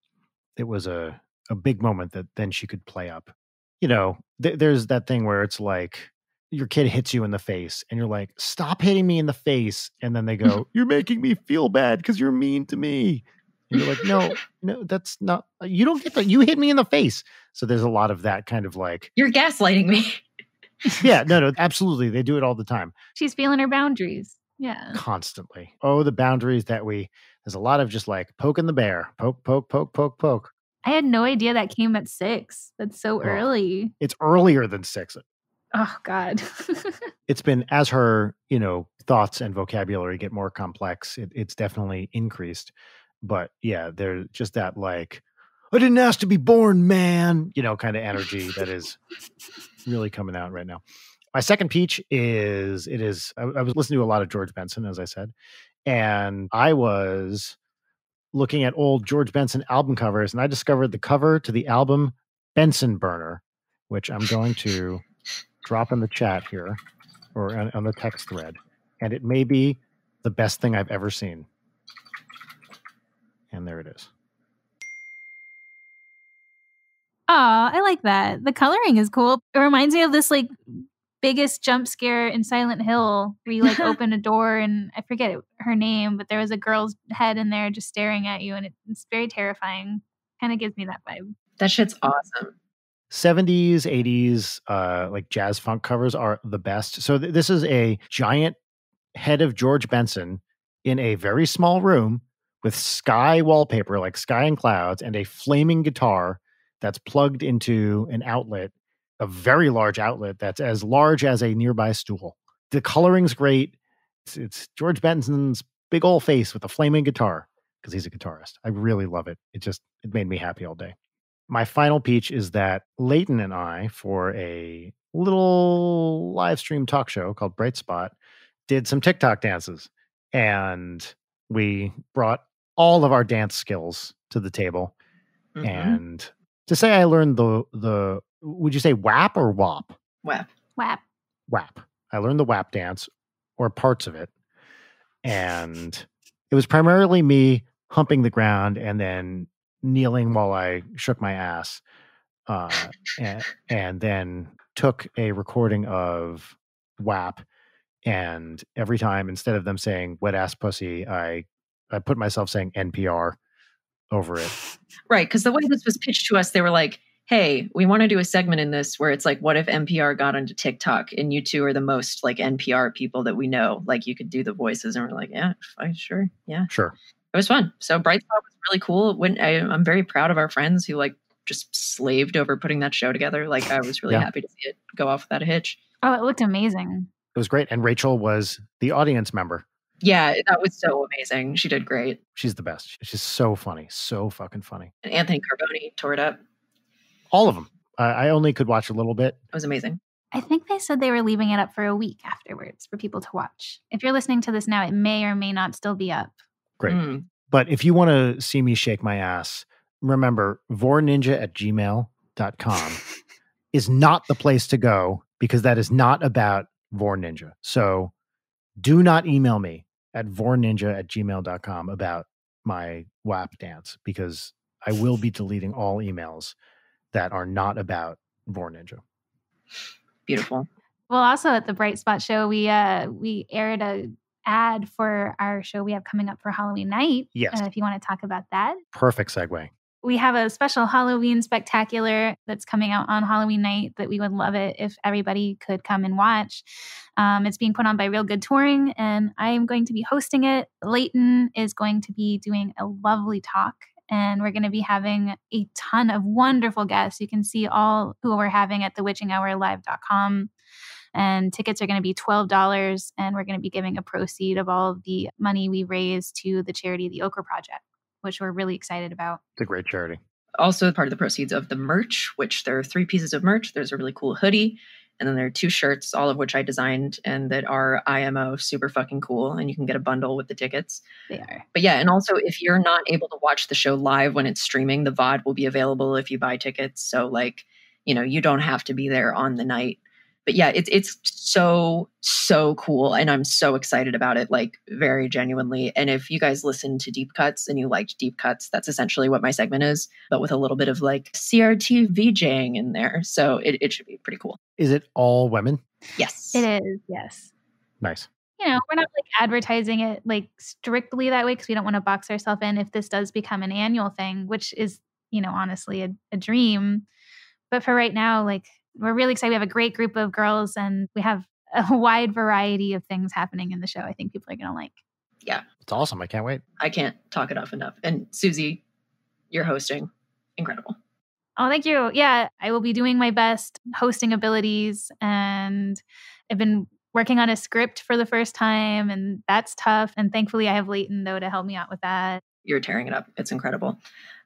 it was a big moment that then she could play up. You know, there's that thing where it's like your kid hits you in the face and you're like, "Stop hitting me in the face." And then they go, "You're making me feel bad because you're mean to me." And you're like, no, that's not, you don't get that. You hit me in the face. So there's a lot of that kind of like, you're gaslighting me. Yeah, no, absolutely. They do it all the time. She's feeling her boundaries. Yeah. Constantly. Oh, the boundaries there's a lot of just like poking the bear. Poke, poke, poke, poke, poke. I had no idea that came at 6. That's so early. It's earlier than 6. Oh, God. It's been, as her, you know, thoughts and vocabulary get more complex, it's definitely increased. But yeah, there's just that like, "I didn't ask to be born, man," you know, kind of energy that is really coming out right now. My second peach is, I was listening to a lot of George Benson, as I said, and I was looking at old George Benson album covers, and I discovered the cover to the album Benson Burner, which I'm going to drop in the chat here or on the text thread. And it may be the best thing I've ever seen. And there it is. Oh, I like that. The coloring is cool. It reminds me of this like biggest jump scare in Silent Hill where you like open a door and I forget her name, but there was a girl's head in there just staring at you and it's very terrifying. Kind of gives me that vibe. That shit's awesome. 70s, 80s, like jazz funk covers are the best. So this is a giant head of George Benson in a very small room with sky wallpaper, like sky and clouds, and a flaming guitar that's plugged into an outlet, a very large outlet that's as large as a nearby stool. The coloring's great. It's George Benson's big old face with a flaming guitar because he's a guitarist. I really love it. It made me happy all day. My final peach is that Leighton and I, for a little live stream talk show called Bright Spot, did some TikTok dances. And we brought all of our dance skills to the table. Mm-hmm. And to say I learned the would you say WAP or WAP? WAP. WAP. WAP. I learned the WAP dance or parts of it. And it was primarily me humping the ground and then kneeling while I shook my ass. And then took a recording of WAP. And every time, instead of them saying wet ass pussy, I put myself saying NPR over it. Right. Because the way this was pitched to us, they were like, hey, we want to do a segment in this where it's like, what if NPR got onto TikTok and you two are the most like NPR people that we know? Like you could do the voices. And we're like, yeah, fine, sure. Yeah. Sure. It was fun. So Bright Spot was really cool. I'm very proud of our friends who like just slaved over putting that show together. Like I was really happy to see it go off without a hitch. Oh, it looked amazing. It was great. And Rachel was the audience member. Yeah, that was so amazing. She did great. She's the best. She's so funny. So fucking funny. And Anthony Carboni tore it up. All of them. I only could watch a little bit. It was amazing. I think they said they were leaving it up for a week afterwards for people to watch. If you're listening to this now, it may or may not still be up. Great. But if you want to see me shake my ass, remember, vorninja@gmail.com is not the place to go because that is not about Vor Ninja. So do not email me at vorninja@gmail.com about my WAP dance because I will be deleting all emails that are not about Vor Ninja. Beautiful. Well, also at the Bright Spot show, we aired a ad for our show we have coming up for Halloween night. Yes. If you want to talk about that. Perfect segue. We have a special Halloween spectacular that's coming out on Halloween night that we would love it if everybody could come and watch. It's being put on by Real Good Touring, and I am going to be hosting it. Leighton is going to be doing a lovely talk, and we're going to be having a ton of wonderful guests. You can see all who we're having at thewitchinghourlive.com. And tickets are going to be $12, and we're going to be giving a proceed of all of the money we raise to the charity, the Ochre Project, which we're really excited about. It's a great charity. Also part of the proceeds of the merch, which there are 3 pieces of merch. There's a really cool hoodie, and then there are 2 shirts, all of which I designed and that are IMO super fucking cool. And you can get a bundle with the tickets. They are. But yeah, and also if you're not able to watch the show live when it's streaming, the VOD will be available if you buy tickets. So like, you don't have to be there on the night. But yeah, it's so cool. And I'm so excited about it, like very genuinely. And if you guys listen to Deep Cuts and you liked Deep Cuts, that's essentially what my segment is, but with a little bit of like CRT VJing in there. So it should be pretty cool. Is it all women? Yes. It is, yes. Nice. We're not like advertising it like strictly that way because we don't want to box ourselves in if this does become an annual thing, which is, honestly a dream. But for right now, like, we're really excited. We have a great group of girls and we have a wide variety of things happening in the show. I think people are going to like. Yeah. It's awesome. I can't wait. I can't talk it off enough. And Susie, you're hosting. Incredible. Oh, thank you. Yeah, I will be doing my best hosting abilities. And I've been working on a script for the first time, and that's tough. And thankfully, I have Leighton, though, to help me out with that. You're tearing it up. It's incredible.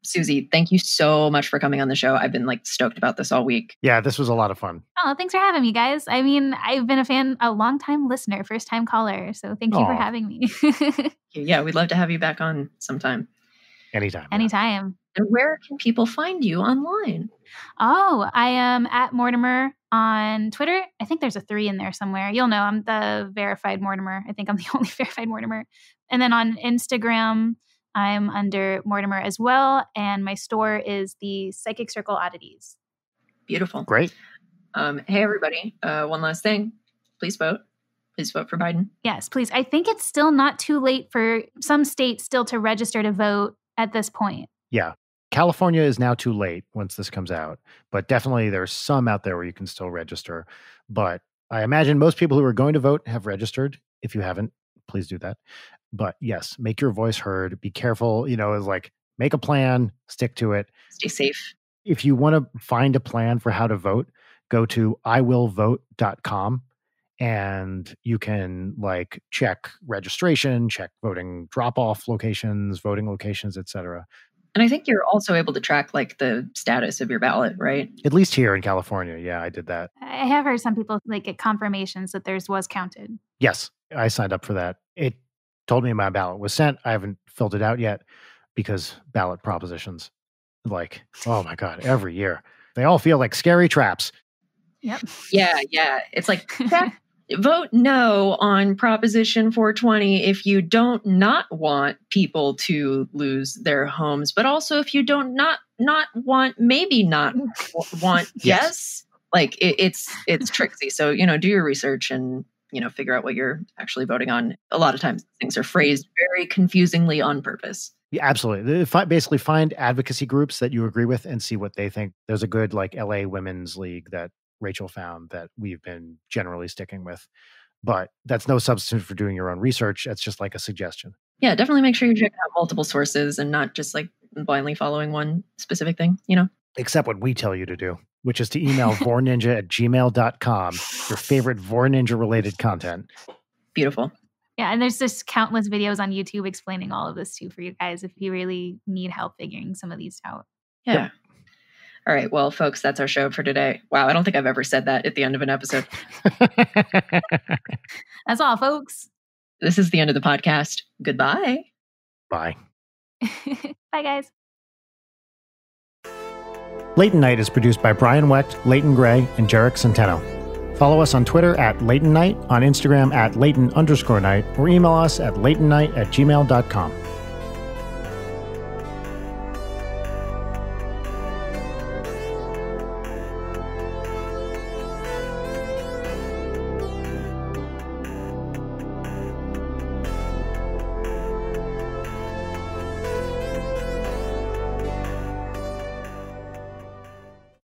Susie, thank you so much for coming on the show. I've been like stoked about this all week. Yeah, this was a lot of fun. Oh, thanks for having me, guys. I mean, I've been a fan, a long-time listener, first-time caller. So thank you for having me. Yeah, we'd love to have you back on sometime. Anytime. Anytime. And where can people find you online? Oh, I am at Mortimer on Twitter. I think there's a 3 in there somewhere. You'll know I'm the verified Mortimer. I think I'm the only verified Mortimer. And then on Instagram, I'm under Mortimer as well. And my store is the Psychic Circle Oddities. Beautiful. Great. Hey, everybody. One last thing. Please vote. Please vote for Biden. Yes, please. I think it's still not too late for some states still to register to vote at this point. Yeah. California is now too late once this comes out, but definitely there's some out there where you can still register. But I imagine most people who are going to vote have registered. If you haven't, please do that. But yes, make your voice heard. Be careful. Is like make a plan, stick to it. Stay safe. If you want to find a plan for how to vote, go to iwillvote.com and you can like check registration, check voting drop-off locations, voting locations, etc. And I think you're also able to track like the status of your ballot, right? At least here in California. Yeah, I did that. I have heard some people like get confirmations that theirs was counted. Yes, I signed up for that. It told me my ballot was sent. I haven't filled it out yet because ballot propositions, like, oh my God, every year. They all feel like scary traps. Yep. Yeah. It's like, vote no on Proposition 420 if you don't not want people to lose their homes, but also if you don't not want, maybe not want yes. Like it's tricksy. So, do your research and, figure out what you're actually voting on. A lot of times things are phrased very confusingly on purpose. Yeah, absolutely. Basically find advocacy groups that you agree with and see what they think. There's a good like LA Women's League that Rachel found that we've been generally sticking with. But that's no substitute for doing your own research. That's just like a suggestion. Yeah, definitely make sure you check out multiple sources and not just like blindly following one specific thing, Except what we tell you to do, which is to email vorninja@gmail.com, your favorite Vorninja related content. Beautiful. Yeah, and there's just countless videos on YouTube explaining all of this too for you guys if you really need help figuring some of these out. Yeah. Yep. All right. Well, folks, that's our show for today. Wow, I don't think I've ever said that at the end of an episode. That's all, folks. This is the end of the podcast. Goodbye. Bye. Bye, guys. Late Night is produced by Brian Wecht, Leighton Gray, and Jarek Centeno. Follow us on Twitter @LeightonNight, on Instagram @Leighton_Night, or email us at leightonnight@gmail.com.